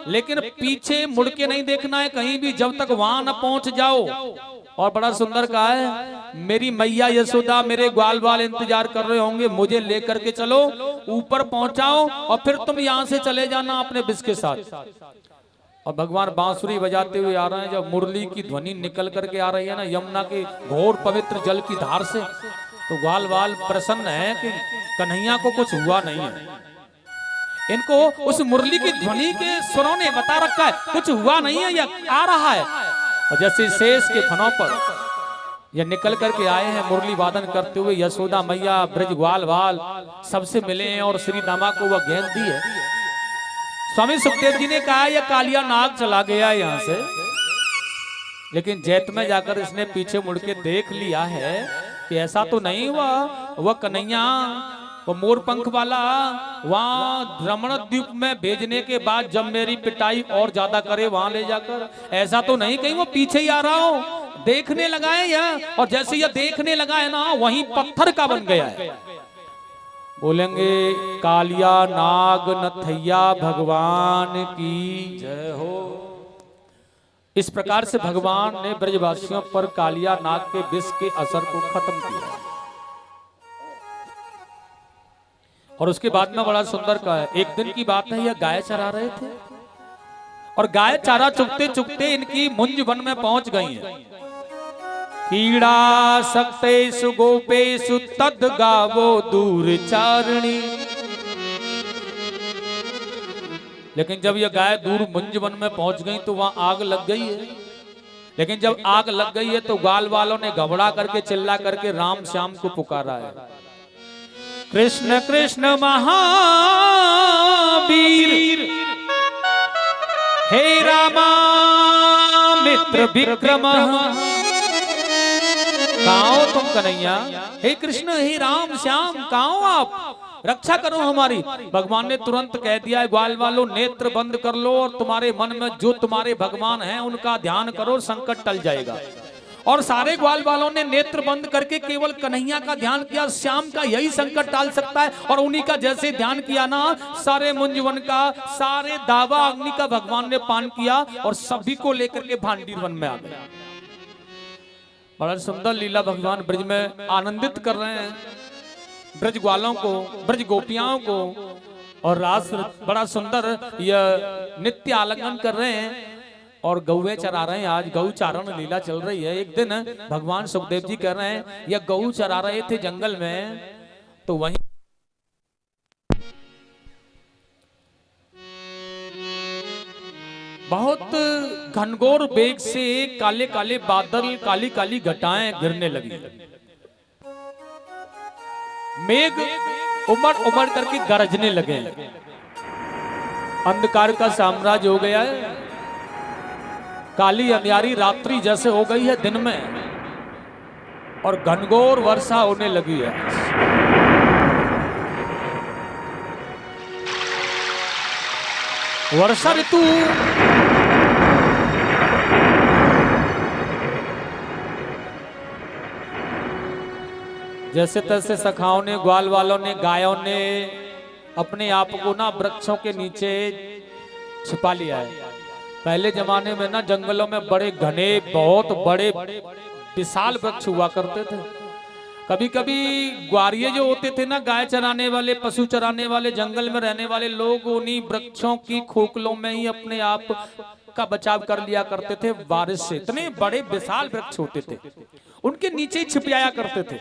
लेकिन पीछे मुड़ के नहीं देखना है कहीं भी, जब तक वहां न पहुंच जाओ। और बड़ा सुंदर कहा है, मेरी मैया यशोदा मेरे ग्वाल बाल इंतजार कर रहे होंगे, मुझे लेकर के चलो, ऊपर पहुंचाओ, और फिर तुम यहाँ से चले जाना अपने बिस के साथ। और भगवान बांसुरी बजाते हुए आ रहे हैं, जब मुरली की ध्वनि निकल करके आ रही है ना यमुना के घोर पवित्र जल की धार से, तो ग्वाल बाल प्रसन्न है कि कन्हैया को कुछ हुआ नहीं है। इनको उस मुरली की ध्वनि के स्वरों ने बता रखा है कुछ हुआ नहीं है, यह आ रहा है। और जैसे शेष के फनों पर यह निकल करके आए हैं मुरली वादन करते हुए, यशोदा मैया ब्रज ग्वाल बाल सबसे मिले हैं और श्री दामा को वह गेंद दी है। स्वामी सुखदेव जी ने कहा यह कालिया नाग चला गया यहाँ से, लेकिन जैत में जाकर इसने पीछे मुड़ के देख लिया है कि ऐसा तो नहीं हुआ, वह कन्हैया वो मोर पंख वाला वहां रमण द्वीप में भेजने के बाद जब मेरी पिटाई और ज्यादा करे वहां ले जाकर, ऐसा तो नहीं कहीं वो पीछे ही आ रहा हो। देखने लगा है यह, और जैसे यह देखने लगा है ना वहीं पत्थर का बन गया है। बोलेंगे कालिया नाग नथैया भगवान की जय हो। इस प्रकार से भगवान ने ब्रजवासियों पर कालिया नाग के विष के असर को खत्म किया। और उसके बाद में बड़ा सुंदर का है, एक दिन की बात है, यह गाय चरा रहे थे, और गाय चारा चुगते चुगते इनकी मुंज वन में पहुंच गई है। कीड़ा सक्तेषु गोपेषु तद गावो दूर चारणी। लेकिन जब यह गाय दूर मुंज वन में पहुंच गई तो वहां आग लग गई है। लेकिन जब आग लग गई है तो ग्वाल वालों ने घबरा करके चिल्ला करके राम श्याम को पुकारा है, कृष्ण कृष्ण महावीर हे रामा मित्र विक्रम। कहाँ हो तुम कन्हैया? हे कृष्ण हे राम श्याम कहाँ हो आप? रक्षा करो हमारी। भगवान ने तुरंत कह दिया है, ग्वाल वालों नेत्र बंद कर लो और तुम्हारे मन में जो तुम्हारे भगवान हैं उनका ध्यान करो, संकट टल जाएगा। और सारे ग्वाल वालों ने नेत्र बंद करके केवल कन्हैया का ध्यान किया, श्याम का यही संकट टाल सकता है। और उन्हीं का जैसे ध्यान किया ना, सारे मुंजवन का, सारे दावा अग्नि का भगवान ने पान किया और सभी को लेकर के भांडीर वन में आ गए। बड़ा सुंदर लीला भगवान ब्रज में आनंदित कर रहे हैं, ब्रज ग्वालों को, ब्रज गोपियाओं को, और रास बड़ा सुंदर यह नित्य आलिंगन कर रहे हैं और गौवे चरा रहे हैं। आज गौ चारण लीला चल रही है। एक दिन भगवान सुखदेव जी कह रहे हैं, यह गौ चरा रहे थे जंगल में, तो वहीं बहुत घनघोर वेग से काले काले बादल, काली काली घटाएं गिरने लगी। मेघ उमड़ उमड़ करके गरजने लगे। अंधकार का साम्राज्य हो गया है, काली अंधियारी रात्रि जैसे हो गई है दिन में, और घनघोर वर्षा होने लगी है। वर्षा ऋतु जैसे तैसे सखाओं ने, ग्वाल वालों ने, गायों ने अपने आप को ना वृक्षों के नीचे छिपा लिया है। पहले जमाने में ना जंगलों में बड़े घने, बहुत बड़े विशाल वृक्ष हुआ करते थे। कभी कभी ग्वारिये जो होते थे ना, गाय चराने वाले, पशु चराने वाले, जंगल में रहने वाले लोग उन्हीं वृक्षों की खोखलों में ही अपने आप का बचाव कर लिया करते थे बारिश से। इतने बड़े विशाल वृक्ष होते थे, उनके नीचे ही छिप जाया करते थे।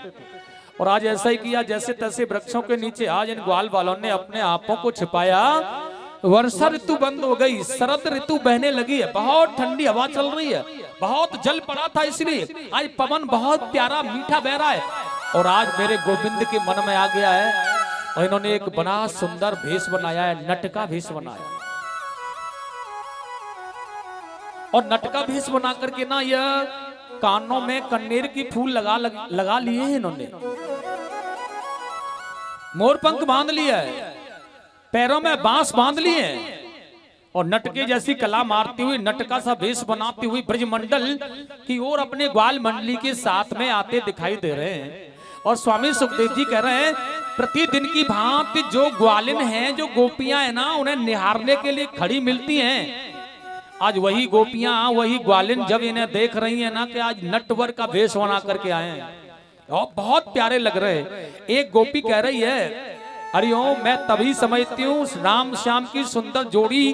और आज ऐसा ही किया, जैसे तैसे वृक्षों के नीचे आज इन ग्वाल वालों ने अपने आपों को छिपाया। वर्षा ऋतु बंद हो गई, शरद ऋतु बहने लगी है, बहुत ठंडी हवा चल रही है, बहुत जल पड़ा था इसलिए आज पवन बहुत प्यारा मीठा बह रहा है। और आज मेरे गोविंद के मन में आ गया है, और इन्होंने एक बड़ा सुंदर भेष बनाया है, नट का भेष बनाया। और नट का भेष बना करके ना यह कानों में कन्नेर की फूल लगा लिए हैं इन्होंने, मोर पंख बांध लिया है, पैरों में बांस बांध लिए हैं, और नटके जैसी कला मारती हुई, नटका सा भेष बनाती हुई ब्रजमंडल की ओर अपने ग्वाल मंडली के साथ में आते दिखाई दे रहे हैं। और स्वामी सुखदेव जी कह रहे हैं, प्रतिदिन की भांति जो ग्वालिन हैं, जो गोपियां हैं ना, उन्हें निहारने के लिए खड़ी मिलती हैं। आज वही गोपियां, वही ग्वालिन जब इन्हें देख रही हैं ना कि आज नटवर का भेष बना करके आए हैं और बहुत प्यारे लग रहे हैं। एक गोपी कह रही है, अरे ओ मैं तभी समझती हूँ राम श्याम की सुंदर जोड़ी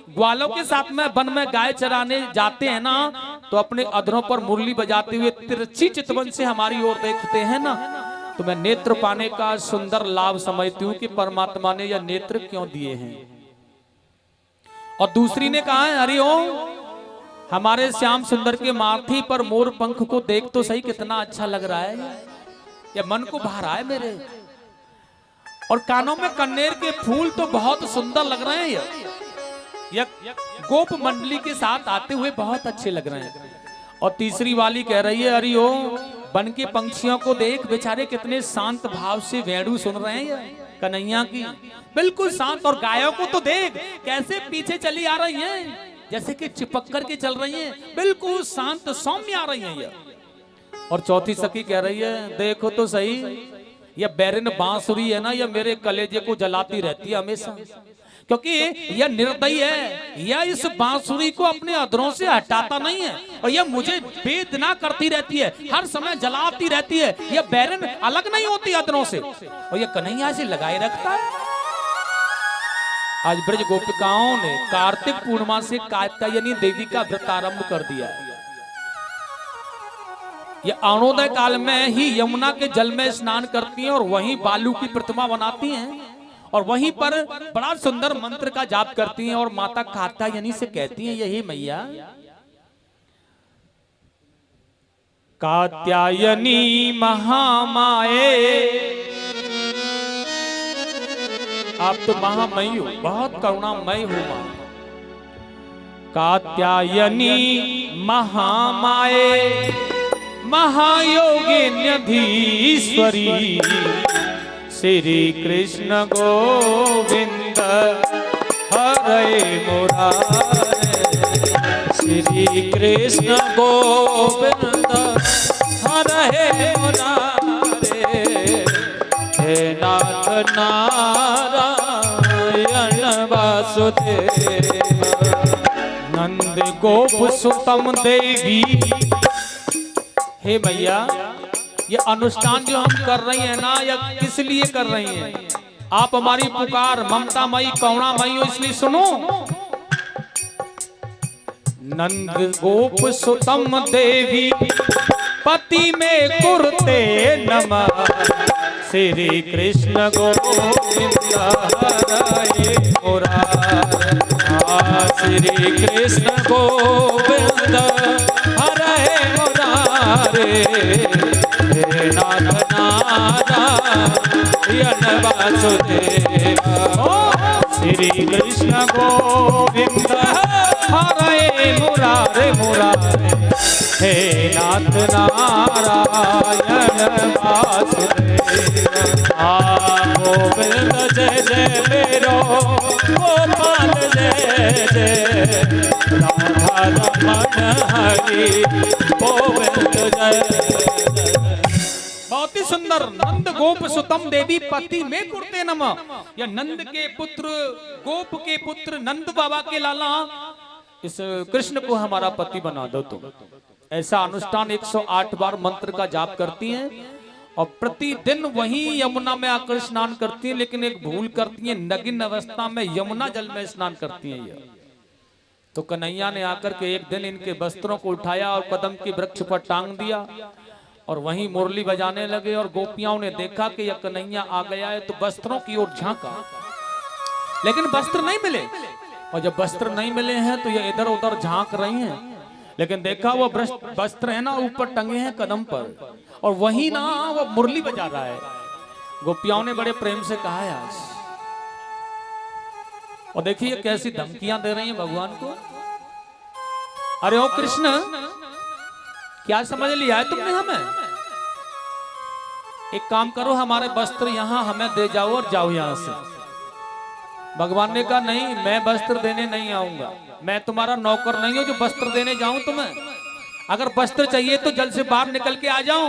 ग्वालों के साथ में वन में गाय चराने जाते हैं ना, तो अपने अधरों पर मुरली बजाते हुए तिरछी चितवन से हमारी ओर देखते हैं ना, तो मैं नेत्र पाने का सुंदर लाभ समझती हूँ कि परमात्मा ने यह नेत्र क्यों दिए हैं। और दूसरी ने कहा है, अरे ओ हमारे श्याम सुंदर के माथे पर मोर पंख को देख तो सही, कितना अच्छा लग रहा है, ये मन को भा रहा है मेरे। और कानों में कन्नेर के फूल तो बहुत सुंदर लग रहे हैं, ये गोप मंडली के साथ आते हुए बहुत अच्छे लग रहे हैं। और तीसरी वाली कह रही है, अरे ओ वन के पंछियों को देख, बेचारे कितने शांत भाव से वेणु सुन रहे हैं कन्हैया की, बिल्कुल शांत। और गायों को तो देख कैसे पीछे चली आ रही हैं, जैसे कि चिपक कर के चल रही हैं, बिल्कुल शांत सौम्य आ रही हैं ये। और चौथी सखी कह रही है, देखो तो सही, ये बैरन बांसुरी है ना, ये मेरे कलेजे को जलाती रहती है हमेशा, क्योंकि यह निर्दयी है, यह इस बांसुरी को अपने अधरों से हटाता नहीं है, और यह मुझे वेदना करती रहती है, हर समय जलाती रहती है। यह बैरन अलग नहीं होती अधरों से, और यह कन्हैया से लगाए रखता है। आज ब्रज गोपिकाओं ने कार्तिक पूर्णिमा से कात्यायनी देवी का व्रत आरंभ कर दिया है। ये अरुणोदय काल में ही यमुना के जल में स्नान करती हैं और वहीं बालू की प्रतिमा बनाती हैं, और वहीं पर बड़ा सुंदर मंत्र का जाप करती हैं, और माता कात्यायनी से कहती हैं, यही मैया कात्यायनी महामाए, आप तो महामयी हो, बहुत करुणामयी हो मां। कात्यायनी महामाए महायोगिन्यधीश्वरी श्री कृष्ण गोविंद हरे मुरारे। श्री कृष्ण गोविंद हरे मुरारे। हे नाथ नारायण वासुदेव। नंद गोप सुतम देवी। हे भैया, ये अनुष्ठान जो हम कर रहे हैं ना, या किस लिए कर रहे हैं? आप हमारी पुकार ममता मई करुणामयी हो, इसलिए सुनो। नंद गोप सुतम देवी पति में कुरते नमः। श्री कृष्ण गोविंद हरे मुरारे। श्री कृष्ण गोविंद हरे मुरारे। हे नाथ नारायण वासुदेव। श्री कृष्ण गोविंद हरे मुरारे मुरारे। हे नाथ नारायण वासुदेव। गोविंद जय जय मेरो गोपाल जय जय। राधा रमण हरि गोविंद जय। बहुत ही सुंदर। नंद गोप सुतम देवी पति में कुरते नमः। या नंद के पुत्र, गोप के पुत्र, नंद बाबा के लाला, इस कृष्ण को हमारा पति बना दो तुम। ऐसा अनुष्ठान 108 बार मंत्र का जाप करती हैं और प्रतिदिन वही यमुना में आकर स्नान करती हैं। लेकिन एक भूल करती हैं, नगिन अवस्था में यमुना जल में स्नान करती हैं ये। तो कन्हैया ने आकर के एक दिन इनके वस्त्रों को उठाया और कदम के वृक्ष पर टांग दिया और वहीं मुरली बजाने लगे। और गोपियां ने देखा कि यह कन्हैया आ गया है, तो वस्त्रों की ओर झांका, लेकिन वस्त्र नहीं मिले। और जब वस्त्र नहीं मिले हैं तो ये इधर उधर झांक रही हैं, लेकिन देखा वो वस्त्र है ना ऊपर टंगे हैं कदम पर, और वही ना वो मुरली बजा रहा है। गोपियाओं ने बड़े प्रेम से कहा है आज। और देखिए कैसी धमकियां दे रही हैं भगवान को। अरे ओ कृष्ण, क्या समझ लिया है तुमने हमें? एक काम करो, हमारे वस्त्र यहाँ हमें दे जाओ और जाओ यहाँ से। भगवान ने कहा नहीं, मैं वस्त्र देने नहीं आऊंगा। मैं तुम्हारा नौकर नहीं हूं जो वस्त्र देने जाऊं तुम्हें। अगर वस्त्र चाहिए तो जल से बाहर निकल के आ जाओ।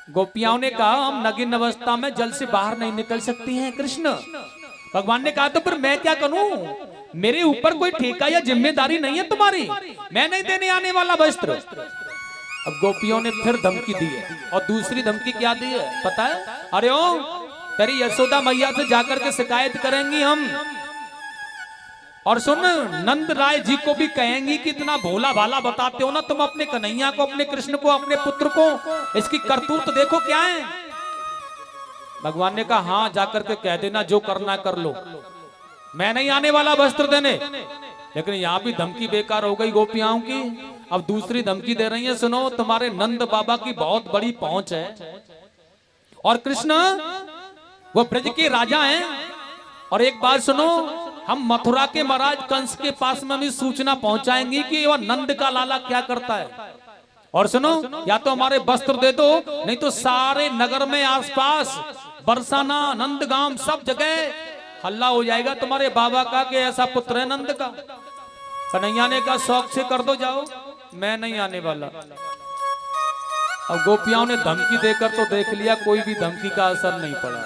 गोपियाओं ने कहा हम नगिन अवस्था में जल से बाहर नहीं निकल सकती हैं कृष्ण। भगवान ने कहा तो फिर मैं क्या करूं? मेरे ऊपर कोई ठेका या जिम्मेदारी नहीं है तुम्हारी, मैं नहीं देने आने वाला वस्त्र। अब गोपियों ने फिर धमकी दी है। और दूसरी धमकी क्या दी है पता है? अरे ओ तेरी यशोदा मैया से जाकर के शिकायत करेंगी हम। और सुन, नंद राय जी को भी कहेंगी कि इतना भोला भाला बताते हो ना तुम अपने कन्हैया को, अपने कृष्ण को, अपने पुत्र को, इसकी करतूत देखो क्या है। भगवान ने कहा हाँ, जाकर के कह देना, जो करना कर लो, मैं नहीं आने वाला वस्त्र देने। लेकिन यहाँ भी धमकी बेकार हो गई गोपियाओं की। अब दूसरी धमकी दे रही है, सुनो तुम्हारे नंद बाबा की बहुत बड़ी पहुंच है और कृष्ण वो ब्रज के राजा हैं। और एक बात सुनो, हम मथुरा के महाराज कंस के पास में भी सूचना पहुंचाएंगे कि वह नंद का लाला क्या करता है। और सुनो, या तो हमारे वस्त्र दे दो, नहीं तो सारे नगर में आसपास बरसाना, नंदगाम, सब जगह हल्ला हो जाएगा तुम्हारे बाबा का कि ऐसा पुत्र है नंद का। कन्हैया ने कहा शौक से कर दो, जाओ, मैं नहीं आने वाला। अब गोपियाओं ने धमकी देकर तो देख लिया, कोई भी धमकी का असर नहीं पड़ा।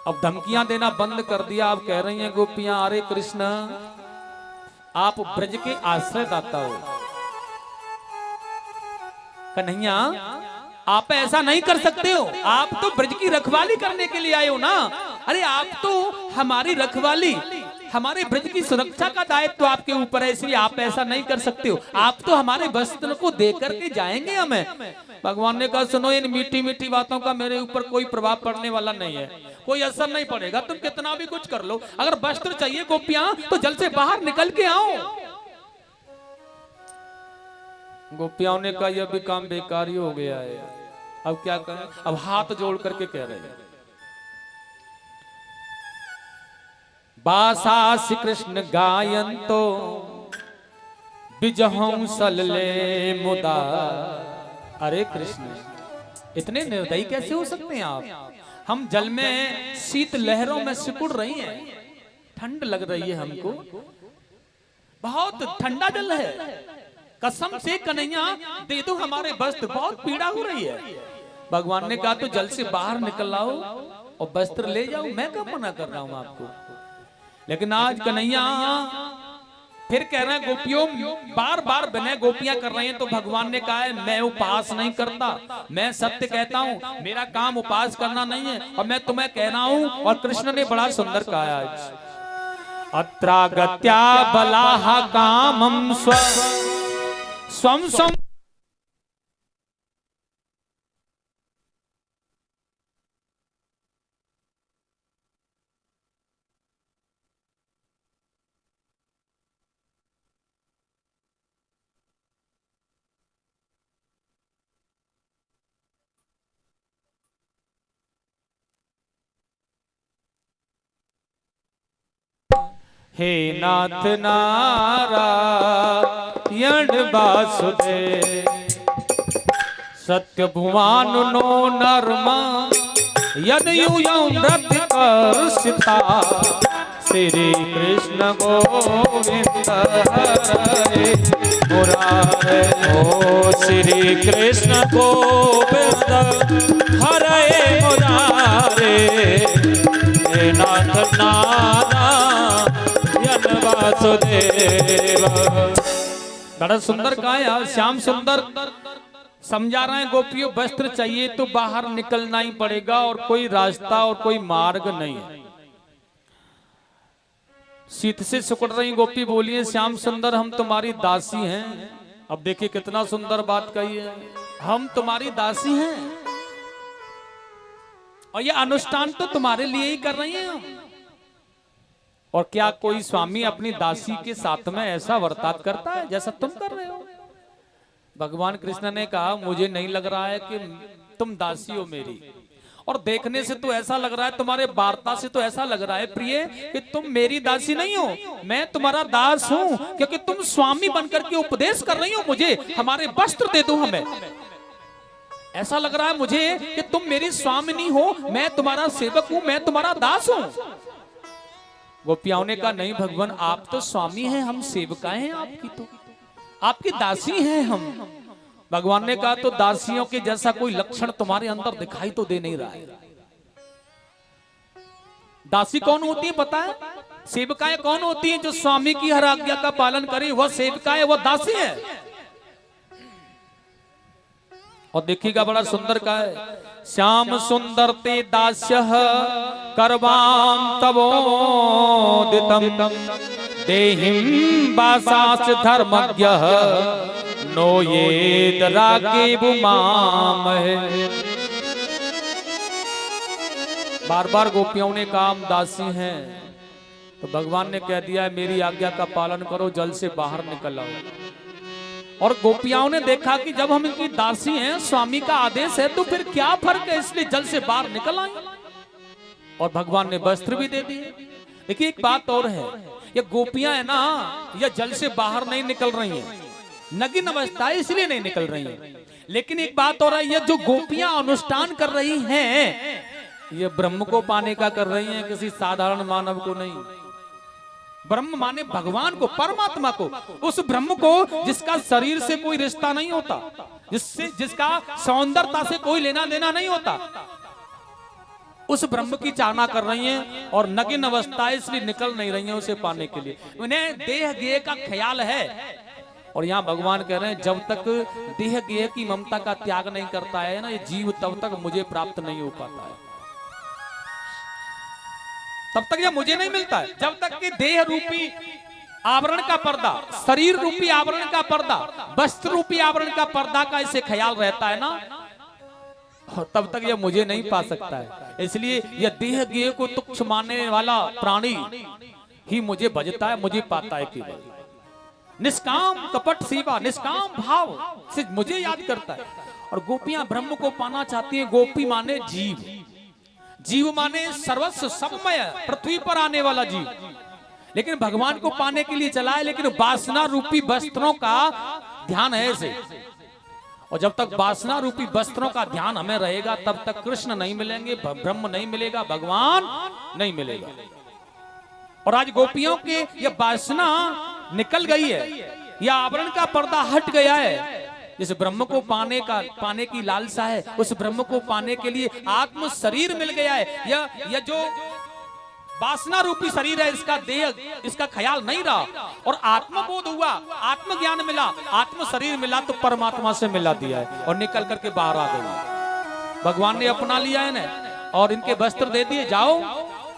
अब धमकियां देना बंद कर दिया। अब कह रही हैं गोपियां, अरे कृष्ण आप ब्रज के आश्रयदाता हो, कन्हैया आप ऐसा नहीं कर सकते हो। आप तो ब्रज की रखवाली करने के लिए आए हो ना। अरे आप तो हमारी रखवाली, हमारे ब्रज की सुरक्षा का दायित्व तो आपके ऊपर है, इसलिए आप ऐसा नहीं कर सकते हो। आप तो हमारे वस्त्र को दे करके जाएंगे हमें। भगवान ने कहा सुनो, इन मीठी मीठी बातों का मेरे ऊपर कोई प्रभाव पड़ने वाला नहीं है, कोई असर नहीं पड़ेगा। तुम कितना भी कुछ कर लो, अगर वस्त्र चाहिए गोपियां तो जल से बाहर निकल के आओ। गोपियाओं ने कहा यह भी काम बेकार ही हो गया है, अब क्या करें। अब हाथ जोड़ करके कह रहे हैं, बासा श्री कृष्ण गायंतो बिजहं सलले मुदा। अरे कृष्ण इतने निर्दयी कैसे हो सकते हैं आप? हम जल में शीत लहरों में सिकुड़ रही हैं, ठंड लग रही है हमको, बहुत ठंडा जल है, कसम से कन्हैया दे दो हमारे वस्त्र, बहुत पीड़ा हो रही है। भगवान ने कहा तो जल से बाहर निकल आओ और वस्त्र ले जाओ, मैं कब मना कर रहा हूं आपको। लेकिन आज कन्हैया फिर कह रहे हैं गोपियों, बार बार विनय गोपियां कर रही हैं, तो भगवान ने कहा है मैं उपास नहीं करता, मैं सत्य कहता हूं, मेरा काम उपास करना नहीं है, और मैं तुम्हें कह रहा हूं। और कृष्ण ने बड़ा सुंदर कहा आज, अत्रागत्या बलाह कामं स्वं स्वं हे नाथ नारायण वासुदेव, सत्य भुवन नो नरमा यदयूयं रतिकर्षिता, श्री कृष्ण गोविंद हरे मुरारे। ओ श्री कृष्ण गोविंद हरे मुरारे, हे नाथ नारायण वासुदेव। बड़ा सुंदर कहा यार, श्याम सुंदर समझा रहे हैं गोपियों, वस्त्र चाहिए तो बाहर निकलना ही पड़ेगा, और कोई रास्ता और कोई मार्ग नहीं है। शीत से सिकुड़ रही गोपी बोलिए, श्याम सुंदर हम तुम्हारी दासी हैं। अब देखिए कितना सुंदर बात कही है, हम तुम्हारी दासी हैं, और ये अनुष्ठान तो तुम्हारे लिए ही कर रही हैं हम। और क्या कोई स्वामी अपनी दासी के साथ में ऐसा वर्ताव करता है जैसा तुम कर रहे हो? भगवान कृष्ण ने कहा मुझे नहीं लग रहा है कि तुम दासी हो मेरी, और देखने से तो ऐसा लग रहा है, तुम्हारे वार्ता से तो ऐसा लग रहा है प्रिय कि तुम मेरी दासी नहीं हो, मैं तुम्हारा दास हूं, क्योंकि तुम स्वामी बनकर के उपदेश कर रही हो मुझे, हमारे वस्त्र दे दो हमें। ऐसा लग रहा है मुझे कि तुम मेरी स्वामिनी हो, मैं तुम्हारा सेवक हूं, मैं तुम्हारा दास हूं। गोपियाओं ने कहा नहीं भगवान, आप तो स्वामी हैं, हम सेवकाएं हैं आपकी, तो आपकी दासी हैं हम। भगवान ने कहा तो दासियों के जैसा कोई लक्षण तुम्हारे अंदर दिखाई तो दे नहीं रहा है। दासी कौन होती है पता है? सेवकाएं कौन होती हैं? जो स्वामी की हर आज्ञा का पालन करे वह सेवकाएं, वह दासी है। और देखिएगा बड़ा सुंदर का है, श्याम सुंदर ते दास्य करवाम तवोदितम, देहिं वासास धर्मज्ञः नो येद रागेव मामहे। बार बार गोपियों ने कहा हम दासी हैं, तो भगवान ने कह दिया है मेरी आज्ञा का पालन करो, जल से बाहर निकल आओ। और गोपियाओं ने देखा कि जब हम इनकी दासी हैं, स्वामी का आदेश है, तो फिर क्या फर्क है, इसलिए जल से बाहर निकल आए, और भगवान ने वस्त्र भी दे दिए। देखिए एक बात और है, ये गोपियां है ना, ये जल से बाहर नहीं निकल रही हैं, नग्न अवस्था इसलिए नहीं निकल रही हैं। लेकिन एक बात और है, ये जो गोपियां अनुष्ठान कर रही हैं, ये ब्रह्म को पाने का कर रही हैं, किसी साधारण मानव को नहीं। ब्रह्म माने भगवान को, परमात्मा को, उस ब्रह्म को जिसका शरीर से कोई रिश्ता नहीं होता, जिसका सौंदर्यता से कोई लेना देना नहीं होता, उस ब्रह्म की चाहना कर रही हैं, और नग्न अवस्था इसलिए निकल नहीं रही हैं उसे पाने के लिए। उन्हें देह गेह का ख्याल है, और यहाँ भगवान कह रहे हैं जब तक देह गेह की ममता का त्याग नहीं करता है ना ये जीव, तब तक मुझे प्राप्त नहीं हो पाता है, तब तक यह मुझे नहीं मिलता है। जब तक कि देह रूपी आवरण का पर्दा, शरीर रूपी आवरण का पर्दा, वस्त्र रूपी आवरण का पर्दा का इसे ख्याल रहता है ना, तब तक यह मुझे नहीं पा सकता है। इसलिए यह देह गेह को तुच्छ मानने वाला प्राणी ही मुझे भजता है, मुझे पाता है केवल। निष्काम कपट सेवा, निष्काम भाव से मुझे याद करता है। और गोपियां ब्रह्म को पाना चाहती हैं। गोपी माने जीव, जीव माने सर्वस्व सबमय, पृथ्वी पर आने वाला जीव। लेकिन भगवान को पाने के लिए चला है, लेकिन वासना रूपी वस्त्रों का ध्यान है इसे। और जब तक वासना रूपी वस्त्रों का ध्यान हमें रहेगा तब तक कृष्ण नहीं मिलेंगे, ब्रह्म नहीं मिलेगा, भगवान नहीं मिलेगा। और आज गोपियों के ये वासना निकल गई है, यह आवरण का पर्दा हट गया है। जिस ब्रह्म को पाने की लालसा है, उस ब्रह्म को पाने के लिए आत्म शरीर मिल गया है। यह जो वासना रूपी शरीर है, इसका देह, इसका ख्याल नहीं रहा और आत्मबोध हुआ, आत्मज्ञान मिला, आत्म शरीर मिला तो परमात्मा से मिला दिया है और निकल करके बाहर आ गई। भगवान ने अपना लिया है ना और इनके वस्त्र दे दिए, जाओ।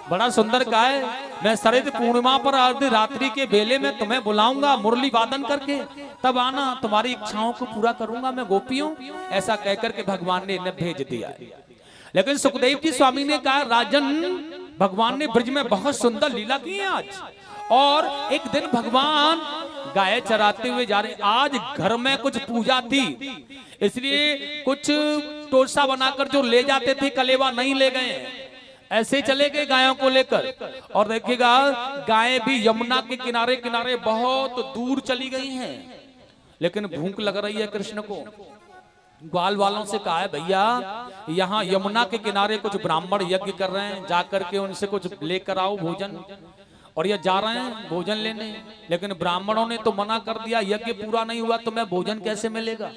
बड़ा सुंदर कहा है, मैं शरद पूर्णिमा पर अर्ध रात्रि के बेले में तुम्हें बुलाऊंगा मुरली वादन करके, तब आना, तुम्हारी इच्छाओं को पूरा करूंगा मैं गोपियों। ऐसा कहकर के भगवान ने इन्हें भेज दिया। लेकिन सुखदेव जी स्वामी ने कहा, राजन भगवान ने ब्रज में बहुत सुंदर लीला की है आज। और एक दिन भगवान गाय चराते हुए जा रहे, आज घर में कुछ पूजा थी इसलिए कुछ टोसा बनाकर जो ले जाते थे कलेवा नहीं ले गए, ऐसे चले गए गायों को लेकर। और देखिएगा गायें भी यमुना के किनारे किनारे बहुत दूर चली गई हैं, लेकिन भूख लग रही है कृष्ण को। ग्वाल वालों से कहा है, भैया यहाँ यमुना के किनारे कुछ ब्राह्मण यज्ञ कर रहे हैं, जाकर के उनसे कुछ लेकर आओ भोजन। और ये जा रहे हैं भोजन लेने, लेकिन ब्राह्मणों ने तो मना कर दिया, यज्ञ पूरा नहीं हुआ तो मैं भोजन कैसे मिलेगा,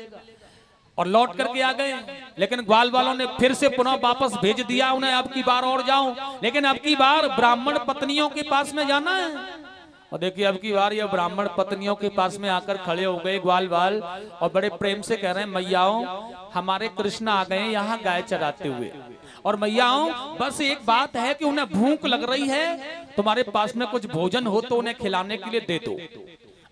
और लौट करके आ गए। लेकिन ग्वाल वालों ने फिर से पुनः वापस भेज दिया उन्हें, अब की बार और जाओ, लेकिन अब की बार ब्राह्मण पत्नियों के पास में जाना है। और देखिए अब की बार ये ब्राह्मण पत्नियों के पास में आकर खड़े हो गए ग्वाल वाल, और बड़े प्रेम से कह रहे हैं, मैयाओं हमारे कृष्ण आ गए यहाँ गाय चराते हुए, और मैयाओं बस एक बात है कि उन्हें भूख लग रही है, तुम्हारे पास में कुछ भोजन हो तो उन्हें खिलाने के लिए दे दो।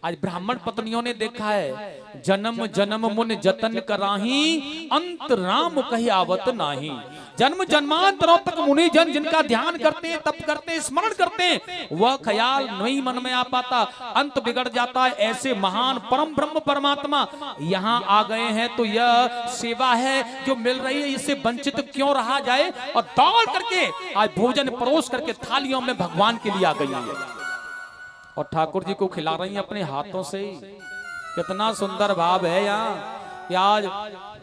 आज ब्राह्मण पत्नियों ने देखा है, जन्म जन्म मुन जतन कराही, अंत राम कही आवत नाही। जन्म जन्मांतरों तक मुनि जन जिनका ध्यान करते, तप करते, स्मरण करते, वह ख्याल नहीं मन में आ पाता, अंत बिगड़ जाता है। ऐसे महान परम ब्रह्म परमात्मा यहाँ आ गए हैं तो यह सेवा है जो मिल रही है, इससे वंचित क्यों रहा जाए। और दौड़ करके आज भोजन परोस करके थालियों में भगवान के लिए आ गई है और ठाकुर जी को खिला रही हैं अपने हाथों से। कितना सुंदर भाव है यहाँ। आज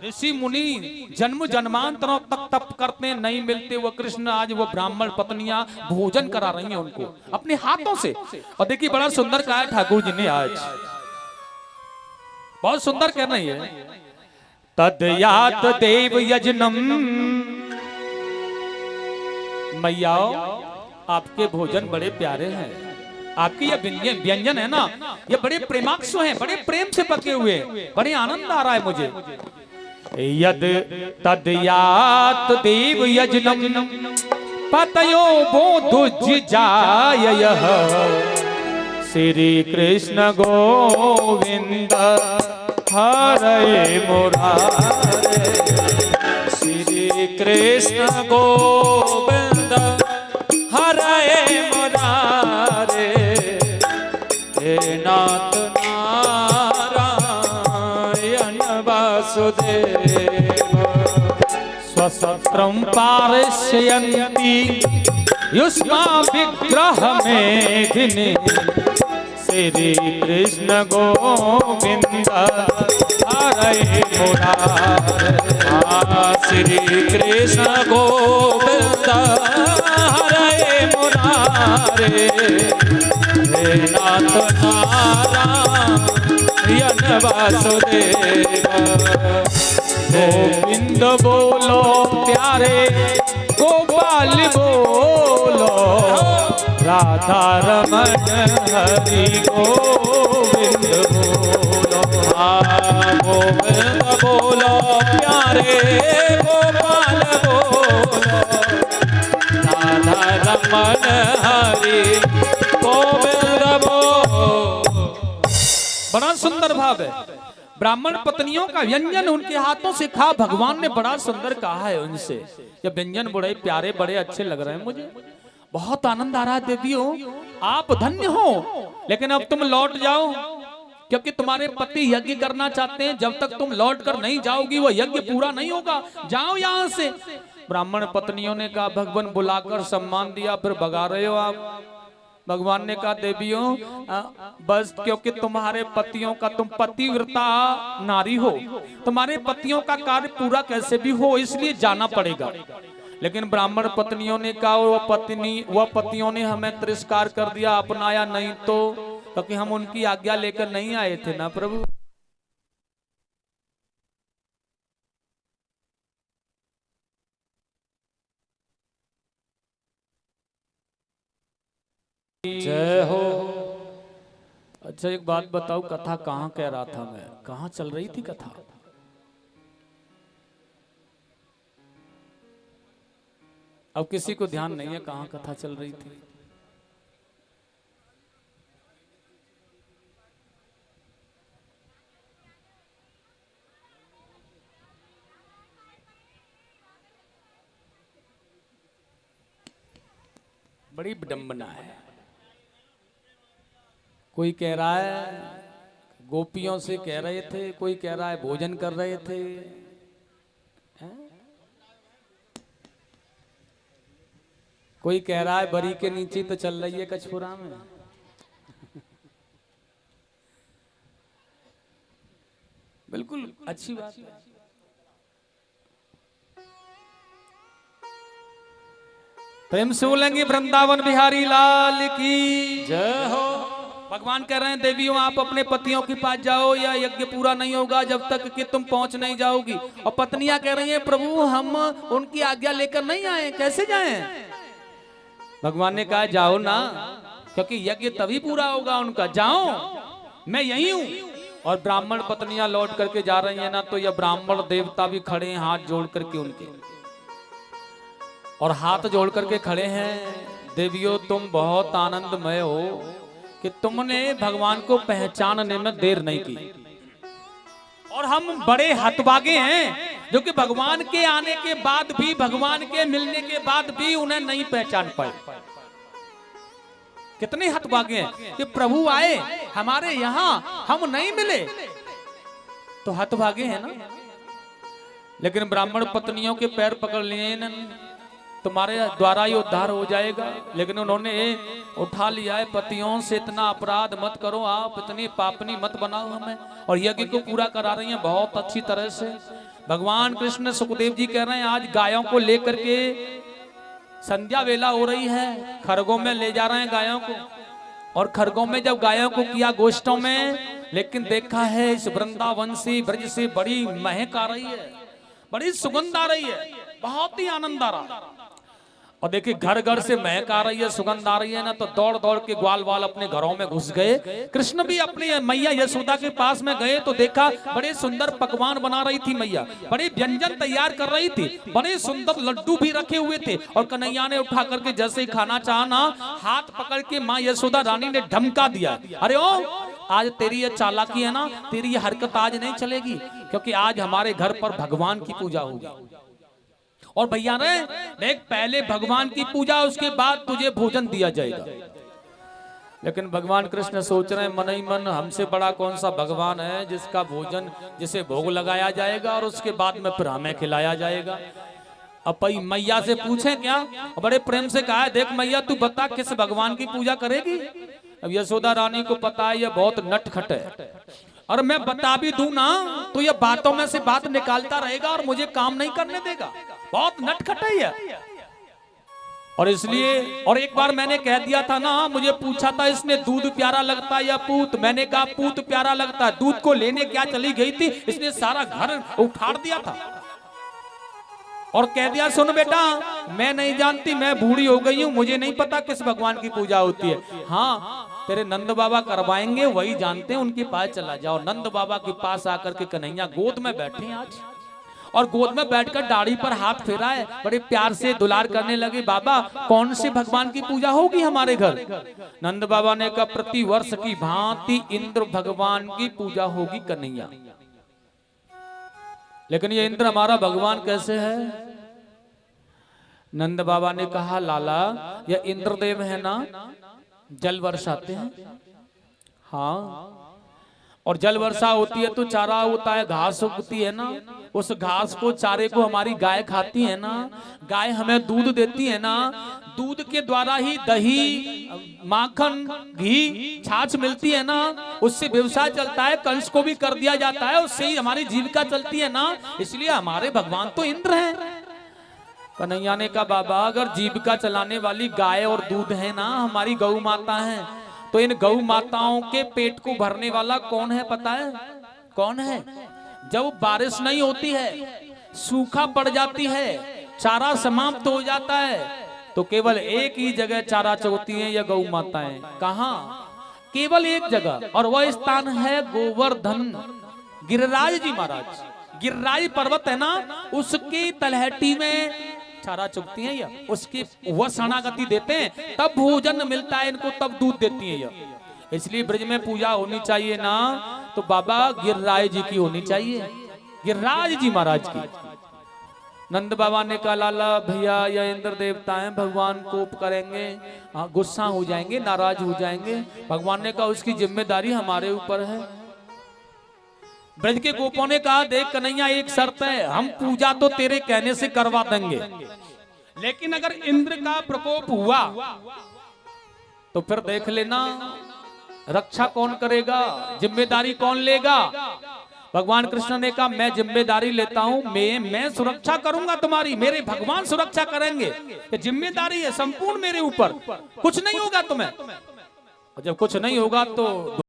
ऋषि मुनि जन्म जन्मांतरों तक तप करते नहीं मिलते, वो कृष्ण आज वो ब्राह्मण पत्नियां भोजन करा रही हैं उनको अपने हाथों से। और देखिए बड़ा सुंदर कहा है ठाकुर जी ने, आज बहुत सुंदर कह रही है, तदयात देव यजनम। मैयाओ आपके भोजन बड़े प्यारे हैं, आपके ये व्यंजन है ना, ये बड़े प्रेमाक्षु हैं, बड़े प्रेम से पके हुए, बड़े आनंद आ रहा है मुझे। यद तदयात देव यजनम पतयो बोधुज्जाय श्री कृष्ण गोविंद हरे मुरारे। श्री कृष्ण गोविंद हरे मुरारे, हे नाथ नारायण वासुदेव। स्वसत्रम पारस्यन्ति युष्मा विग्रह मेदिनी, श्री कृष्ण गोविंद हरे मुरारे। श्री कृष्ण गोविंद हरे मुरारे, हे नाथ नारायण वासुदेव। गोविंद बोलो प्यारे गोपाल बोलो, राधा रमन हरि गोविंद बोलो। गोविंद बोलो प्यारे गोपाल बोलो, राधा रमन हरि गोविंद बोलो। बड़ा सुंदर भाव है। ब्राह्मण पत्नियों का व्यंजन उनके हाथों से खा, भगवान ने बड़ा सुंदर कहा है उनसे, ये व्यंजन बड़े प्यारे बड़े अच्छे लग रहे हैं मुझे, बहुत आनंद आ रहा है देवियों, आप धन्य हो। लेकिन अब तुम लौट जाओ, क्योंकि तुम्हारे पति यज्ञ करना चाहते हैं, जब तक तुम लौट कर नहीं जाओगी वो यज्ञ पूरा नहीं होगा, जाओ यहाँ से। ब्राह्मण पत्नियों ने कहा, भगवान बुलाकर सम्मान दिया फिर भगा रहे हो आप, भगवान ने कहा देवियों बस क्योंकि तुम्हारे पतियों का, तुम पतिव्रता नारी हो, तुम्हारे पतियों का कार्य पूरा कैसे भी हो इसलिए जाना पड़ेगा। लेकिन ब्राह्मण पत्नियों ने कहा वह पतियों ने हमें तिरस्कार कर दिया, अपनाया नहीं तो, क्योंकि हम उनकी आज्ञा लेकर नहीं आए थे ना प्रभु। जय हो। अच्छा एक बात बताओ, कथा कहाँ कह रहा था मैं, कहाँ चल रही थी कथा? अब किसी को ध्यान नहीं है कहाँ कथा चल रही थी? बड़ी विडंबना है। कोई कह रहा है गोपियों से कह रहे थे, कोई कह रहा है भोजन कर रहे थे, कोई कह रहा है बरी के नीचे तो चल रही है कछपुरा में। बिल्कुल अच्छी बात है। प्रेम से बोलेंगे वृंदावन बिहारी लाल की जय हो। भगवान कह रहे हैं देवियों आप अपने पतियों के पास जाओ, या यज्ञ पूरा नहीं होगा जब तक कि तुम पहुंच नहीं जाओगी। और पत्नियां कह रही हैं प्रभु हम उनकी आज्ञा लेकर नहीं आए, कैसे जाएं? भगवान ने कहा जाओ ना, क्योंकि यज्ञ तभी पूरा होगा उनका, जाओ मैं यही हूं। और ब्राह्मण पत्नियां लौट करके जा रही है ना, तो यह ब्राह्मण देवता भी खड़े हैं हाथ जोड़ करके उनके, और हाथ जोड़ करके खड़े हैं देवियों तुम बहुत आनंदमय हो कि तुमने भगवान को पहचानने में देर नहीं की, और हम बड़े हतभागे हैं जो कि भगवान के आने के बाद भी, भगवान के मिलने के बाद भी उन्हें नहीं पहचान पाए। कितने हतभागे हैं कि प्रभु आए हमारे यहाँ हम नहीं मिले, तो हतभागे हैं ना। लेकिन ब्राह्मण पत्नियों के पैर पकड़ लिए न, तुम्हारे द्वारा ही उद्धार हो जाएगा। लेकिन उन्होंने उठा लिया है पतियों से इतना अपराध मत करो, आप इतनी पापनी मत बनाओ हमें। और यज्ञ को पूरा करा रही हैं बहुत अच्छी तरह से। भगवान कृष्ण सुखदेव जी कह रहे हैं आज गायों को लेकर के संध्या वेला हो रही है, खरगों में ले जा रहे हैं गायों को। और खरगों में जब गायों को किया गोष्ठों में, लेकिन देखा है इस वृंदावन से ब्रज से बड़ी महक आ रही है, बड़ी सुगंध आ रही है, बहुत ही आनंद आ रहा है। और देखिए घर घर से महक आ रही है, सुगंध आ रही है ना, तो दौड़ दौड़ के ग्वाल वाल अपने घरों में घुस गए। कृष्ण भी अपनी मैया यशोदा के पास में गए तो देखा बड़े सुंदर पकवान बना रही थी मैया, बड़े व्यंजन तैयार कर रही थी, बड़े सुंदर लड्डू भी रखे हुए थे। और कन्हैया ने उठा करके जैसे ही खाना चाहा ना, हाथ पकड़ के माँ यशोदा रानी ने धमका दिया, अरे ओ आज तेरी ये चालाकी है ना, तेरी ये हरकत आज नहीं चलेगी, क्योंकि आज हमारे घर पर भगवान की पूजा होगी। और भैया ने देख पहले भगवान की पूजा, उसके बाद तुझे भोजन दिया जाएगा। लेकिन भगवान कृष्ण सोच रहे हैं मन ही मन हमसे बड़ा कौन सा भगवान है जिसका भोजन, जिसे भोग लगाया जाएगा और उसके बाद में फिर हमें खिलाया जाएगा। अब मैया से पूछे क्या, बड़े प्रेम से कहा है देख मैया तू बता किस भगवान की पूजा करेगी। अब यशोदा रानी को पता है ये बहुत नटखट है, और मैं बता भी दूं ना तो ये बातों में से बात निकालता रहेगा और मुझे काम नहीं करने देगा, बहुत नटखट है ये। और इसलिए, और एक बार मैंने कह दिया था ना, मुझे पूछा था इसने दूध प्यारा लगता है या पूत, मैंने कहा पूत प्यारा लगता है। दूध को लेने क्या चली गई थी, इसने सारा घर उखाड़ दिया था और कह दिया सुन बेटा मैं नहीं जानती, मैं बूढ़ी हो गई हूँ, मुझे नहीं पता किस भगवान की पूजा होती है। हाँ तेरे नंद बाबा करवाएंगे, वही जानते हैं, उनके पास चला जाओ। नंद बाबा के पास आकर के कन्हैया गोद में बैठे हैं आज, और गोद में बैठकर दाढ़ी पर हाथ फेरा है, बड़े प्यार से दुलार करने लगे, बाबा कौन से भगवान की पूजा होगी हमारे घर। नंद बाबा ने कहा प्रति वर्ष की भांति इंद्र भगवान की पूजा होगी कन्हैया। लेकिन ये इंद्र हमारा भगवान कैसे है। नंद बाबा ने कहा लाला ये इंद्रदेव है ना, जल वर्षाते हैं। हाँ, और जल वर्षा होती है तो चारा होता है, घास उगती है ना, उस घास को, चारे को हमारी गाय खाती है ना, गाय हमें दूध देती है ना, दूध के द्वारा ही दही, माखन, घी, छाछ मिलती है ना, उससे व्यवसाय चलता है, कंस को भी कर दिया जाता है, उससे ही हमारी जीविका चलती है ना। इसलिए हमारे भगवान तो इंद्र हैं। कन्हैया ने कहा बाबा अगर जीविका चलाने वाली गाय और दूध है ना, हमारी गौ माता है, तो इन गौ माताओं के पेट को भरने वाला कौन है पता है? कौन है? जब बारिश नहीं होती है, सूखा पड़ जाती है, चारा समाप्त हो जाता है, तो केवल एक ही जगह चारा चोती है या गौ माताएं। कहां? केवल एक जगह, और वह स्थान है गोवर्धन। गिरिराज जी महाराज, गिरिराज पर्वत है ना, उसकी तलहटी में चारा चुगती हैं या उसकी वह शरणागति देते हैं, तब भोजन मिलता है इनको, तब दूध देती हैं या। इसलिए ब्रज में पूजा होनी चाहिए ना, तो बाबा गिरिराज जी की होनी चाहिए, गिरिराज जी महाराज की। नंद बाबा ने कहा लाला भैया या इंद्र देवता हैं, भगवान कोप करेंगे, गुस्सा हो जाएंगे, नाराज हो जाएंगे। भगवान ने कहा उसकी जिम्मेदारी हमारे ऊपर है। ब्रज के गोपों ने कहा देख कन्हैया एक शर्त है, हम पूजा तो तेरे कहने से करवा देंगे, लेकिन अगर इंद्र का प्रकोप हुआ तो फिर देख लेना रक्षा कौन करेगा, जिम्मेदारी कौन लेगा। भगवान कृष्ण ने कहा मैं जिम्मेदारी लेता हूं, मैं सुरक्षा करूंगा तुम्हारी, मेरे भगवान सुरक्षा करेंगे, ये जिम्मेदारी है संपूर्ण मेरे ऊपर, कुछ नहीं होगा तुम्हें। जब कुछ नहीं होगा तो